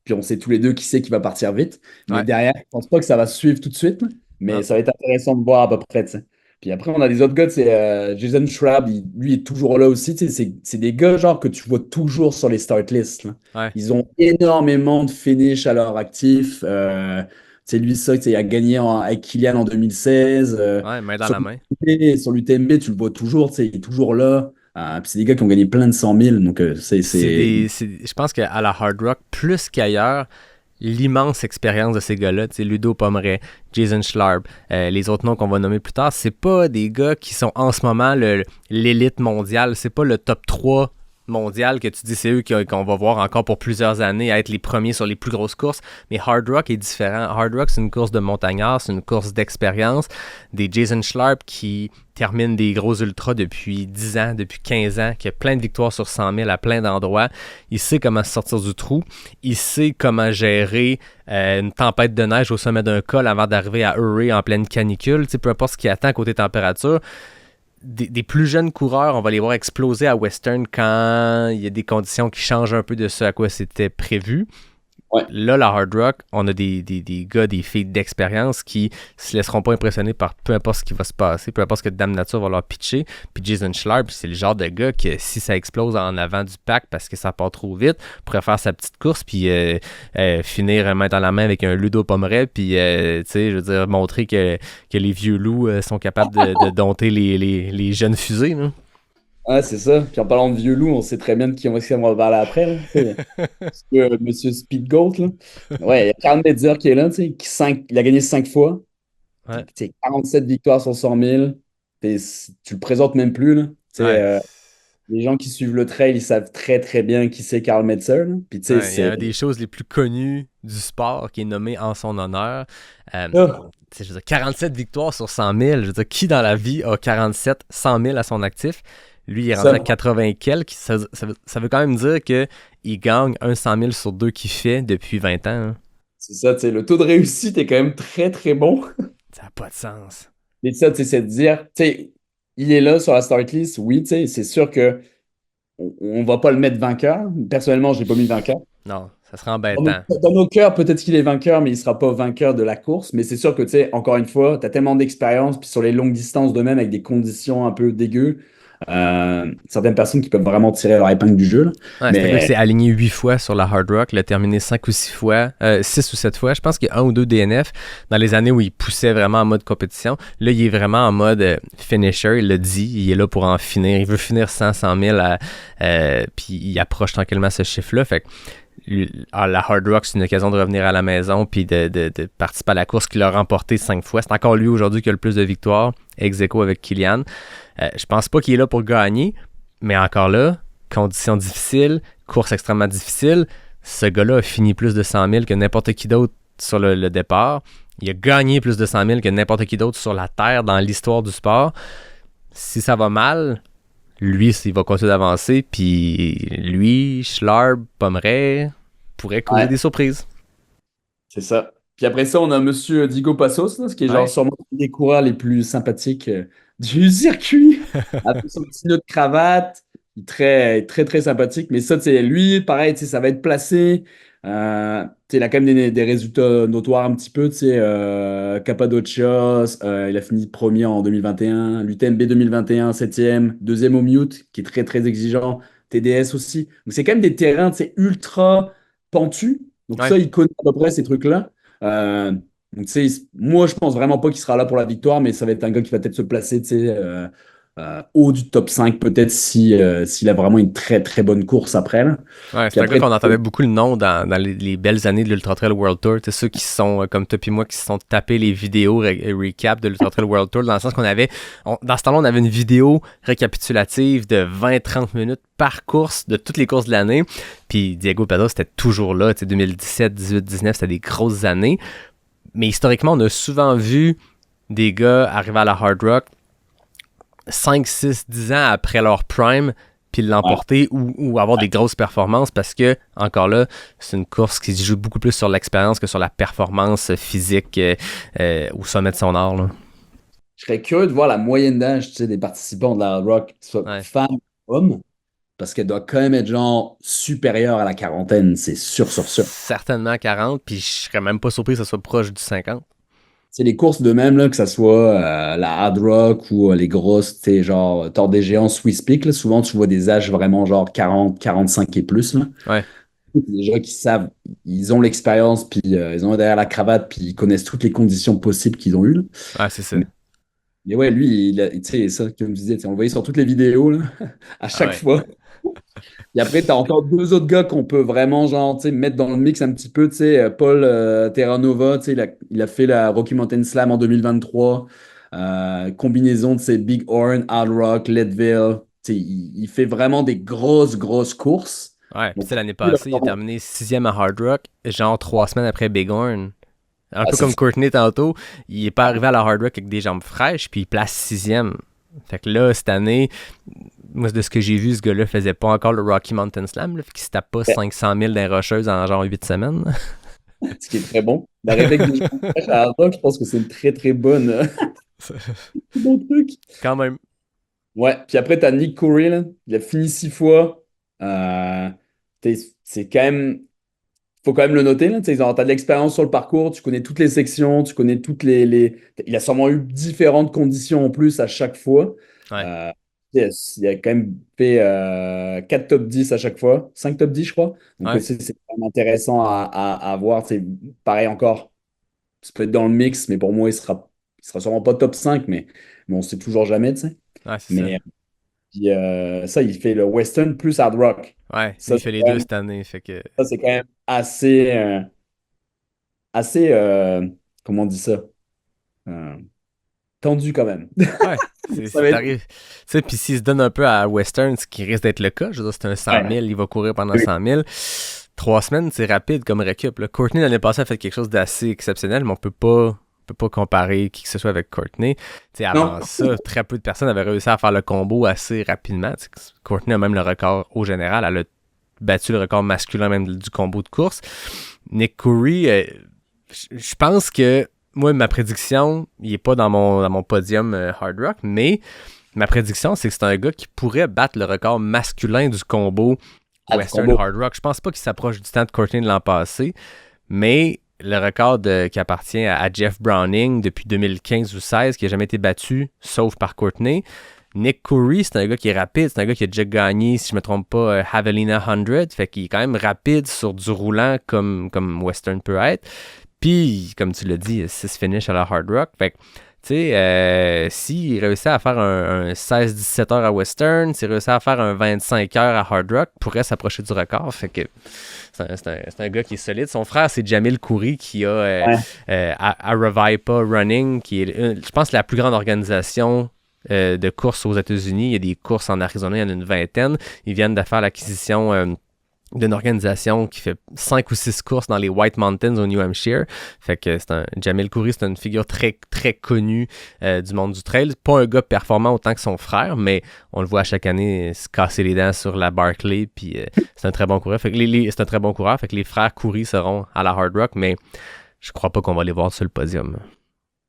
puis on sait tous les deux qui c'est qui va partir vite. Mais Ouais. derrière, je pense pas que ça va se suivre tout de suite, là. Non. Mais ça va être intéressant de voir à peu près, tu sais. Puis après, on a des autres gars, c'est Jason Schwab, lui est toujours là aussi. Tu sais, c'est des gars genre que tu vois toujours sur les start lists, là. Ouais. Ils ont énormément de finish à leur actif. Tu sais, lui, ça, tu sais, il a gagné avec Kylian en 2016. Ouais, main dans la main. Sur l'UTMB, tu le vois toujours, tu sais, il est toujours là. Puis c'est des gars qui ont gagné plein de 100 000. Donc, Je pense qu'à la Hard Rock, plus qu'ailleurs, l'immense expérience de ces gars-là, tu sais, Ludo Pomeré, Jason Schlarb, les autres noms qu'on va nommer plus tard, c'est pas des gars qui sont en ce moment l'élite mondiale, c'est pas le top 3 mondial que tu dis c'est eux qu'on va voir encore pour plusieurs années à être les premiers sur les plus grosses courses, mais Hard Rock est différent. Hard Rock, c'est une course de montagnard, c'est une course d'expérience. Des Jason Schlarb qui termine des gros ultras depuis 10 ans, depuis 15 ans, qui a plein de victoires sur 100 000 à plein d'endroits. Il sait comment sortir du trou. Il sait comment gérer une tempête de neige au sommet d'un col avant d'arriver à Hurry en pleine canicule. Tu sais, peu importe ce qui attend côté température. Des plus jeunes coureurs, on va les voir exploser à Western quand il y a des conditions qui changent un peu de ce à quoi c'était prévu. Ouais. Là, la Hard Rock, on a des gars, des filles d'expérience qui se laisseront pas impressionner par peu importe ce qui va se passer, peu importe ce que Dame Nature va leur pitcher. Puis Jason Schlarb, c'est le genre de gars que si ça explose en avant du pack parce que ça part trop vite, pourrait faire sa petite course puis finir main dans la main avec un Ludo Pomeré puis tu sais, je veux dire, montrer que les vieux loups sont capables de dompter les jeunes fusées, là. Ouais, c'est ça. Puis en parlant de vieux loups, on sait très bien de qui on va parler après, là. Monsieur Speed Goat, là. Ouais, il y a Karl Metzer qui est là, tu sais, il a gagné 5 fois. Ouais. Tu sais, 47 victoires sur 100 000. Tu le présentes même plus, là. Tu sais, Ouais. les gens qui suivent le trail, ils savent très très bien qui c'est Karl Metzer, là. Puis tu sais, Ouais, il y a une des choses les plus connues du sport qui est nommée en son honneur. Ah. Je veux dire, 47 victoires sur 100 000. Je veux dire, qui dans la vie a 47, 100 000 à son actif? Lui, il est rendu à 80 quelques. Ça veut quand même dire qu'il gagne un 100 000 sur 2 qu'il fait depuis 20 ans. Hein. C'est ça, tu sais, le taux de réussite est quand même très très bon. Ça n'a pas de sens. Et ça, tu sais, c'est de dire, tu sais, il est là sur la start list, oui, tu sais, c'est sûr que on va pas le mettre vainqueur. Personnellement, j'ai pas mis vainqueur. Non, ça serait Dans nos, embêtant. dans nos cœurs, peut-être qu'il est vainqueur, mais il sera pas vainqueur de la course. Mais c'est sûr que, tu sais, encore une fois, tu as tellement d'expérience, puis sur les longues distances de même, avec des conditions un peu dégueu, certaines personnes qui peuvent vraiment tirer leur épingle du jeu, là. Ouais, c'est un gars qui Mais s'est aligné 8 fois sur la Hard Rock, l'a terminé 5 ou 6 fois, 6 ou 7 fois. Je pense qu'il y a 1 ou 2 DNF dans les années où il poussait vraiment en mode compétition. Là, il est vraiment en mode finisher, il l'a dit, il est là pour en finir. Il veut finir 100 000, puis il approche tranquillement ce chiffre-là. Fait que la Hard Rock, c'est une occasion de revenir à la maison puis de participer à la course qu'il a remportée 5 fois. C'est encore lui aujourd'hui qui a le plus de victoires, ex-aequo avec Kylian. Je pense pas qu'il est là pour gagner, mais encore là, conditions difficiles, course extrêmement difficile. Ce gars-là a fini plus de 100 000 que n'importe qui d'autre sur le départ. Il a gagné plus de 100 000 que n'importe qui d'autre sur la Terre dans l'histoire du sport. Si ça va mal, lui, il va continuer d'avancer. Puis lui, Schlarb, Pommeret, pourrait causer des surprises. c'est ça. Puis après ça, on a Monsieur Diego Passos, là, ce qui est genre Ouais. sûrement un des coureurs les plus sympathiques du circuit. Avec son petit nœud de cravate. Il est très, très, très sympathique. Mais ça, tu sais, lui, pareil, tu sais, ça va être placé. Tu sais, il a quand même des résultats notoires un petit peu. Tu sais, Cappadocios, il a fini premier en 2021. L'UTMB 2021, septième. Deuxième au Mute, qui est très, très exigeant. TDS aussi. Donc, c'est quand même des terrains, tu sais, ultra pentus. Donc, Ouais. ça, il connaît à peu près ces trucs-là. Donc, tu sais, moi, je pense vraiment pas qu'il sera là pour la victoire, mais ça va être un gars qui va peut-être se placer, tu sais, haut du top 5, peut-être s'il a vraiment une très, très bonne course après, là. Ouais, Puis c'est un gars après, qu'on entendait beaucoup le nom dans les belles années de l'Ultra Trail World Tour. C'est ceux qui sont, comme toi et moi, qui se sont tapés les vidéos recap de l'Ultra Trail World Tour, dans le sens qu'on avait, dans ce temps-là, on avait une vidéo récapitulative de 20-30 minutes par course de toutes les courses de l'année. Puis Diego Passos c'était toujours là, 2017, 18, 19, c'était des grosses années. Mais historiquement, on a souvent vu des gars arriver à la Hard Rock 5, 6, 10 ans après leur prime, puis l'emporter ou avoir des grosses performances parce que, encore là, c'est une course qui joue beaucoup plus sur l'expérience que sur la performance physique au sommet de son art, là. je serais curieux de voir la moyenne d'âge, tu sais, des participants de la Hard Rock, que ce soit Ouais. femmes ou hommes, parce qu'elle doit quand même être genre supérieure à la quarantaine, c'est sûr, sûr, sûr. Certainement 40, puis je serais même pas surpris que ça soit proche du 50. C'est les courses de même, là, que ça soit la Hard Rock ou les grosses, tu sais, genre Tour des Géants, Swiss Peak, là, souvent tu vois des âges vraiment genre 40, 45 et plus, là. Ouais. Des gens qui savent, ils ont l'expérience, puis ils ont derrière la cravate, puis ils connaissent toutes les conditions possibles qu'ils ont eues, là. Ouais, c'est ça. Mais ouais, lui, tu sais, ça, comme je disais, tu sais, on le voyait sur toutes les vidéos, là, à chaque Ouais. fois. Et après, tu as encore deux autres gars qu'on peut vraiment, genre, tu sais, mettre dans le mix un petit peu, tu sais, Paul Terranova, tu sais, il a fait la Rocky Mountain Slam en 2023, combinaison de ces Big Horn, Hard Rock, Leadville, tu sais, il fait vraiment des grosses, grosses courses. Ouais, puis Donc, tu sais, l'année passée, il a terminé 6e à Hard Rock, genre 3 semaines après Bighorn. Un peu c'est comme ça. Courtney tantôt, il est pas arrivé à la Hard Rock avec des jambes fraîches, puis il place 6e. Fait que là, cette année, moi, de ce que j'ai vu, ce gars-là faisait pas encore le Rocky Mountain Slam, là, fait qu'il se tape pas 500 000 dans les rocheuses en genre 8 semaines. Ce qui est très bon. D'arriver avec des jambes fraîches à Hard Rock, je pense que c'est une très, très bonne, bon truc. Quand même. Ouais, puis après, tu as Nick Coury, là. Il a fini 6 fois. C'est quand même. Faut quand même le noter, là. Tu sais, t'as de l'expérience sur le parcours, tu connais toutes les sections, tu connais toutes Il a sûrement eu différentes conditions en plus à chaque fois. Ouais. Il a quand même fait 4 top 10 à chaque fois, 5 top 10, je crois. Donc, Ouais. c'est quand même intéressant à voir. C'est pareil encore. Ça peut être dans le mix, mais pour moi, il sera sûrement pas top 5, mais on sait toujours jamais, tu sais. Ouais, c'est Mais puis, ça, il fait le Western plus Hard Rock. ça. Ouais, Ça, il c'est fait les quand deux même, cette année, fait que... ça, c'est quand même assez comment on dit ça? Euh, tendu quand même. Ouais, Ça va être... t'arrives. Tu sais, puis s'il se donne un peu à Western, ce qui risque d'être le cas, je veux dire, c'est un 100 000, il va courir pendant 100 000. 3 semaines, c'est rapide comme récup, là. Courtney, l'année passée, a fait quelque chose d'assez exceptionnel, mais on peut pas comparer qui que ce soit avec Courtney. Tu sais, avant ça, très peu de personnes avaient réussi à faire le combo assez rapidement. Tu sais, Courtney a même le record au général. Elle a battu le record masculin même du combo de course. Nick Coury, je pense que moi, ma prédiction, il est pas dans mon podium Hard Rock, mais ma prédiction, c'est que c'est un gars qui pourrait battre le record masculin du combo Western Hard Rock. Je pense pas qu'il s'approche du temps de Courtney de l'an passé, mais le record qui appartient à Jeff Browning depuis 2015 ou 2016, qui n'a jamais été battu, sauf par Courtney. Nick Coury, c'est un gars qui est rapide, c'est un gars qui a déjà gagné, si je ne me trompe pas, Javelina 100, fait qu'il est quand même rapide sur du roulant comme Western peut être. Puis, comme tu l'as dit, 6 finishes à la Hard Rock. Fait que, tu sais, s'il réussit à faire un 16-17 heures à Western, s'il réussit à faire un 25 heures à Hard Rock, pourrait s'approcher du record. Fait que c'est un gars qui est solide. Son frère, c'est Jamil Coury qui a Aravaipa Running, qui est, je pense, la plus grande organisation de courses aux États-Unis. Il y a des courses en Arizona, il y en a une vingtaine. Ils viennent de faire l'acquisition d'une organisation qui fait 5 ou 6 courses dans les White Mountains au New Hampshire. Fait que Jamil Coury, c'est une figure très, très connue du monde du trail. Pas un gars performant autant que son frère, mais on le voit à chaque année se casser les dents sur la Barclay, puis c'est un très bon coureur. Fait que c'est un très bon coureur. Fait que les frères Coury seront à la Hard Rock, mais je crois pas qu'on va les voir sur le podium.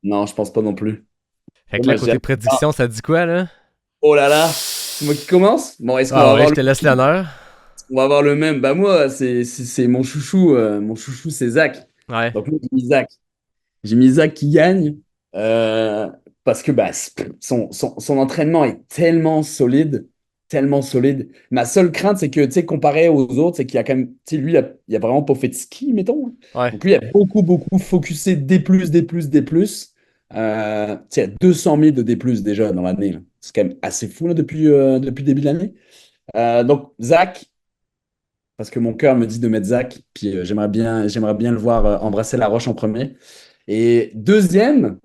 Non, je pense pas non plus. Fait que là, côté prédiction, ça dit quoi, là? Oh là là! C'est moi qui commence? Bon, est-ce qu'on va avoir je te laisse l'honneur. On va avoir le même. Bah moi, c'est mon chouchou. Mon chouchou, c'est Zach. Ouais. Donc moi, j'ai mis Zach. J'ai mis Zach qui gagne parce que bah, son entraînement est tellement solide. Tellement solide. Ma seule crainte, c'est que, tu sais, comparé aux autres, c'est qu'il y a quand même, tu sais, lui, il a vraiment pas fait de ski, mettons. Ouais. Donc lui, il a beaucoup focusé D+. Tu sais, 200 000 de D+, déjà dans l'année, là. C'est quand même assez fou, là, depuis le début de l'année. Donc, Zach, parce que mon cœur me dit de mettre Zach, puis j'aimerais bien le voir embrasser la roche en premier. Et deuxième,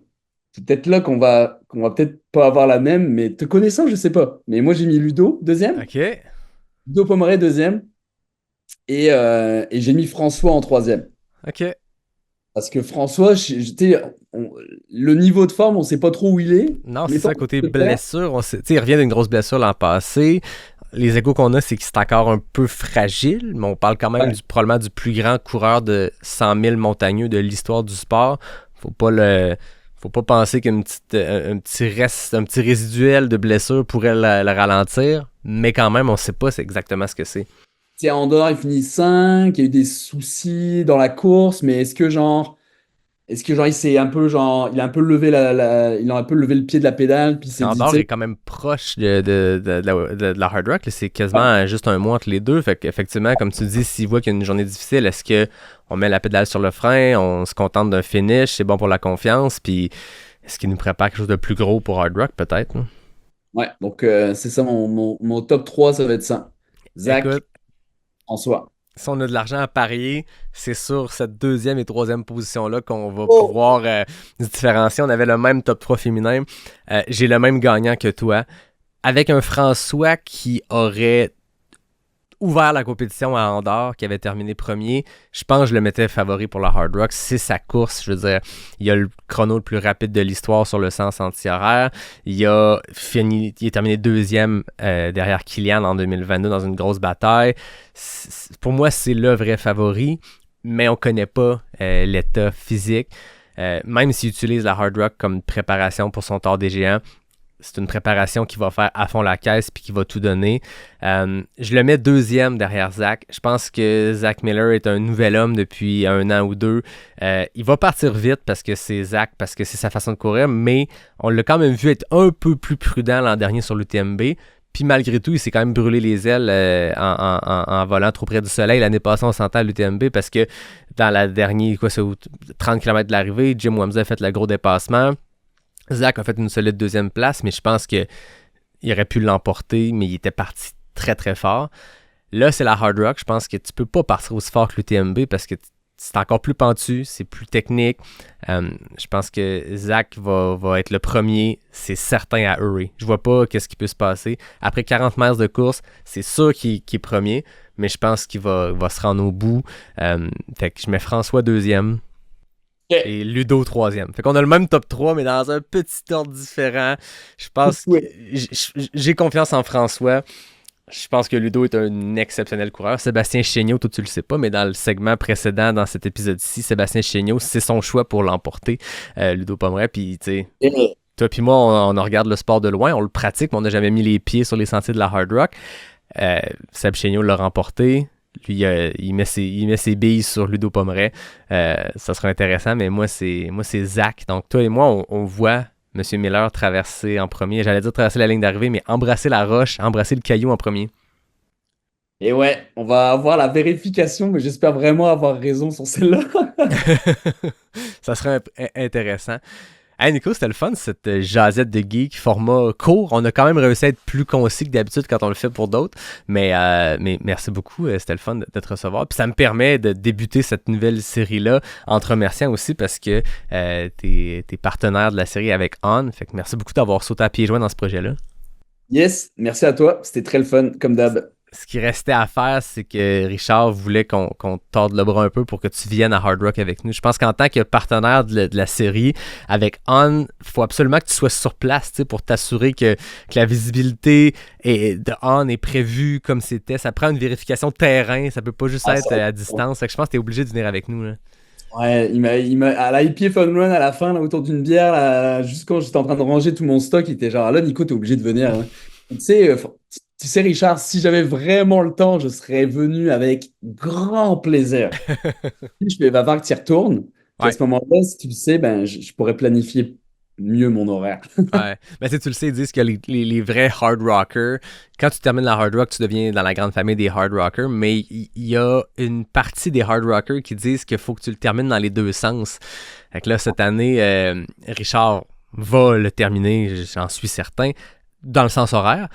c'est peut-être là qu'on va peut-être pas avoir la même, mais te connaissant, je sais pas. Mais moi, j'ai mis Ludo, deuxième. OK. Ludo Pommeret, deuxième. Et j'ai mis François en troisième. OK. Parce que François, le niveau de forme, on sait pas trop où il est. Non, c'est ça, côté blessure. Il revient d'une grosse blessure l'an passé. Les échos qu'on a, c'est que c'est encore un peu fragile, mais on parle quand même probablement du plus grand coureur de 100 000 montagneux de l'histoire du sport. Faut pas penser qu'un petit résiduel de blessure pourrait le ralentir, mais quand même, on sait pas exactement ce que c'est. À Andorre, il finit 5, il y a eu des soucis dans la course, mais est-ce que il s'est un peu il a un peu levé le pied de la pédale, puis Andorre est quand même proche de la Hard Rock, là, c'est quasiment juste un mois entre les deux. Fait qu'effectivement, comme tu dis, s'il voit qu'il y a une journée difficile, est-ce que on met la pédale sur le frein, on se contente d'un finish, c'est bon pour la confiance, puis est-ce qu'il nous prépare quelque chose de plus gros pour Hard Rock peut-être? Hein? Ouais, donc c'est ça mon top 3, ça va être ça. Zach, écoute, François. Si on a de l'argent à parier, c'est sur cette deuxième et troisième position-là qu'on va pouvoir se différencier. On avait le même top 3 féminin. J'ai le même gagnant que toi. Avec un François qui aurait ouvert la compétition à Andorre, qui avait terminé premier, je pense que je le mettais favori pour la Hard Rock. C'est sa course, je veux dire. Il y a le chrono le plus rapide de l'histoire sur le sens anti-horaire. Il est terminé deuxième derrière Kilian en 2022 dans une grosse bataille. Pour moi, c'est le vrai favori, mais on ne connaît pas l'état physique. Même s'il utilise la Hard Rock comme préparation pour son Tour des Géants, c'est une préparation qui va faire à fond la caisse puis qui va tout donner. Je le mets deuxième derrière Zach. Je pense que Zach Miller est un nouvel homme depuis 1 an ou 2. Il va partir vite parce que c'est Zach, parce que c'est sa façon de courir, mais on l'a quand même vu être un peu plus prudent l'an dernier sur l'UTMB. Puis malgré tout, il s'est quand même brûlé les ailes en volant trop près du soleil. L'année passée, on s'entend à l'UTMB parce que dans la dernière 30 km de l'arrivée, Jim Wamsley a fait le gros dépassement. Zach a fait une solide deuxième place, mais je pense qu'il aurait pu l'emporter, mais il était parti très très fort. Là, c'est la Hard Rock. Je pense que tu peux pas partir aussi fort que l'UTMB parce que c'est encore plus pentu, c'est plus technique. Je pense que Zach va être le premier, c'est certain, à hurler. Je vois pas qu'est-ce qui peut se passer. Après 40 miles de course, c'est sûr qu'il est premier, mais je pense qu'il va se rendre au bout. Fait que je mets François deuxième. Et Ludo troisième. Fait qu'on a le même top 3, mais dans un petit ordre différent. Je pense que j'ai confiance en François. Je pense que Ludo est un exceptionnel coureur. Sébastien Chéniaud, toi tu le sais pas, mais dans le segment précédent, dans cet épisode-ci, Sébastien Chéniaud, c'est son choix pour l'emporter, Ludo Pommeret. Puis, tu sais, toi puis moi, on regarde le sport de loin, on le pratique, mais on n'a jamais mis les pieds sur les sentiers de la Hard Rock. Seb Chéniaud l'a remporté. Lui, il met ses billes sur Ludo Pommeret. Ça sera intéressant, mais moi, c'est Zach. Donc, toi et moi, on voit M. Miller traverser en premier. J'allais dire traverser la ligne d'arrivée, mais embrasser la roche, embrasser le caillou en premier. Et ouais, on va avoir la vérification, mais j'espère vraiment avoir raison sur celle-là. Ça serait intéressant. Hey Nico, c'était le fun, cette jasette de geek, format court. On a quand même réussi à être plus concis que d'habitude quand on le fait pour d'autres. Mais merci beaucoup, c'était le fun de te recevoir. Puis ça me permet de débuter cette nouvelle série-là en te remerciant aussi parce que t'es partenaire de la série avec On. Fait que merci beaucoup d'avoir sauté à pieds joints dans ce projet-là. Yes, merci à toi. C'était très le fun, comme d'hab. Ce qui restait à faire, c'est que Richard voulait qu'on te torde le bras un peu pour que tu viennes à Hard Rock avec nous. Je pense qu'en tant que partenaire de la série, avec On, il faut absolument que tu sois sur place pour t'assurer que la visibilité de On est prévue comme c'était. Ça prend une vérification de terrain, ça peut pas juste être à distance. Fait que je pense que tu es obligé de venir avec nous. Là. Ouais, il m'a à l'IPA Fun Run à la fin, là, autour d'une bière, là, juste quand j'étais en train de ranger tout mon stock, il était genre là, Nico, t'es obligé de venir. Hein. Tu sais, Richard, si j'avais vraiment le temps, je serais venu avec grand plaisir. Il va falloir que tu y retournes. À ce moment-là, si tu le sais, ben, je pourrais planifier mieux mon horaire. Ouais. Mais tu le sais, ils disent que les vrais hard rockers, quand tu termines la hard rock, tu deviens dans la grande famille des hard rockers, mais il y a une partie des hard rockers qui disent qu'il faut que tu le termines dans les deux sens. Fait que là, cette année, Richard va le terminer, j'en suis certain, dans le sens horaire.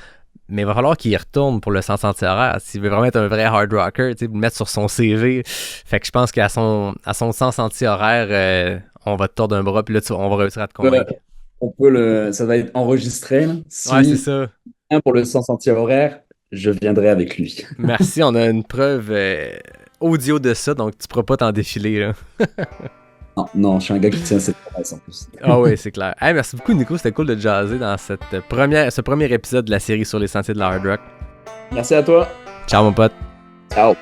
Mais il va falloir qu'il y retourne pour le sens anti-horaire. S'il veut vraiment être un vrai hard rocker, le mettre sur son CV. Fait que je pense qu'à son sens anti-horaire, on va te tordre un bras, puis là, on va réussir à te convaincre. Ça va être enregistré. Là. Ouais, c'est ça. Pour le sens anti-horaire, je viendrai avec lui. Merci, on a une preuve audio de ça, donc tu pourras pas t'en défiler. Là. Non, je suis un gars qui tient cette promesse en plus. Ah oui, c'est clair. Hey, merci beaucoup, Nico. C'était cool de jaser dans ce premier épisode de la série sur les sentiers de la Hard Rock. Merci à toi. Ciao, mon pote. Ciao.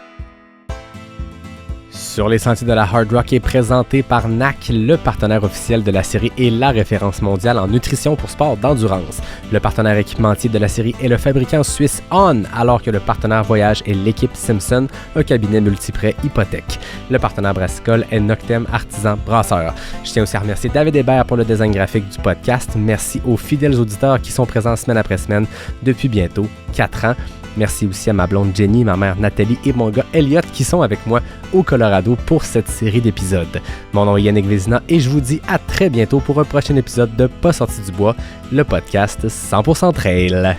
Sur les sentiers de la Hard Rock est présenté par NAC, le partenaire officiel de la série et la référence mondiale en nutrition pour sport d'endurance. Le partenaire équipementier de la série est le fabricant suisse On, alors que le partenaire voyage est l'équipe Simpson, un cabinet multiprêt hypothèque. Le partenaire brassicole est Noctem Artisan Brasseur. Je tiens aussi à remercier David Hébert pour le design graphique du podcast. Merci aux fidèles auditeurs qui sont présents semaine après semaine depuis bientôt 4 ans. Merci aussi à ma blonde Jenny, ma mère Nathalie et mon gars Elliot qui sont avec moi au Colorado pour cette série d'épisodes. Mon nom est Yannick Vézina et je vous dis à très bientôt pour un prochain épisode de Pas sorti du bois, le podcast 100% Trail.